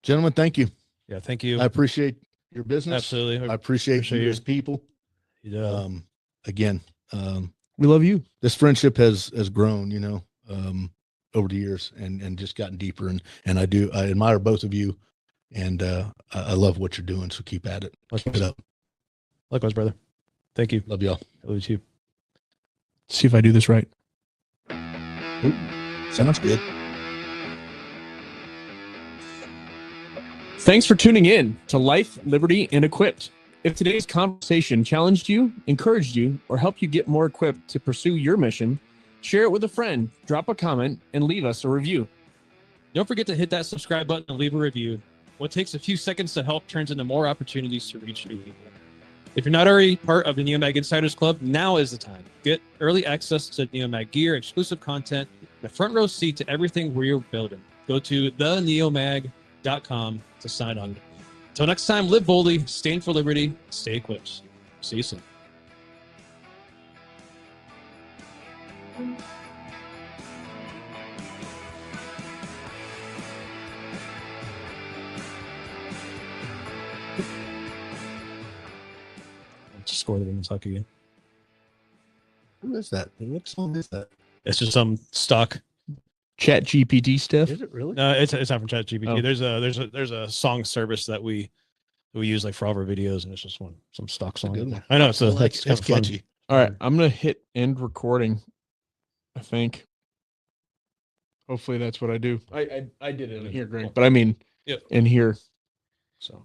gentlemen. Thank you. Yeah. Thank you. I appreciate your business. Absolutely. I appreciate you as people. Yeah. Again, we love you. This friendship has grown, over the years and just gotten deeper. And I admire both of you, and I love what you're doing. So keep at it. Keep it up. Likewise, brother. Thank you. Love y'all. I love you too. See if I do this right. Ooh, sounds good. Thanks for tuning in to Life, Liberty, and Equipped. If today's conversation challenged you, encouraged you, or helped you get more equipped to pursue your mission, share it with a friend, drop a comment, and leave us a review. Don't forget to hit that subscribe button and leave a review. What takes a few seconds to help turns into more opportunities to reach new people. If you're not already part of the NeoMag Insiders Club, now is the time. Get early access to NeoMag gear, exclusive content, and a front row seat to everything we're building. Go to theneomag.com to sign on. Until next time, live boldly, stand for liberty, stay equipped. See you soon. Score the women's hockey game. Who is that? What song is that? It's just some stock. Chat GPT stuff. Is it really? No, it's not from ChatGPT. Oh. There's a song service that we use like for all of our videos, and it's just some stock That's a song. good one. I know it's I like it's it. kind It's of fun. catchy. All right, I'm gonna hit end recording. I think. Hopefully that's what I do. I did it in here, Greg, but I mean, Yep. in here. So.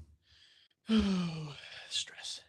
Stress.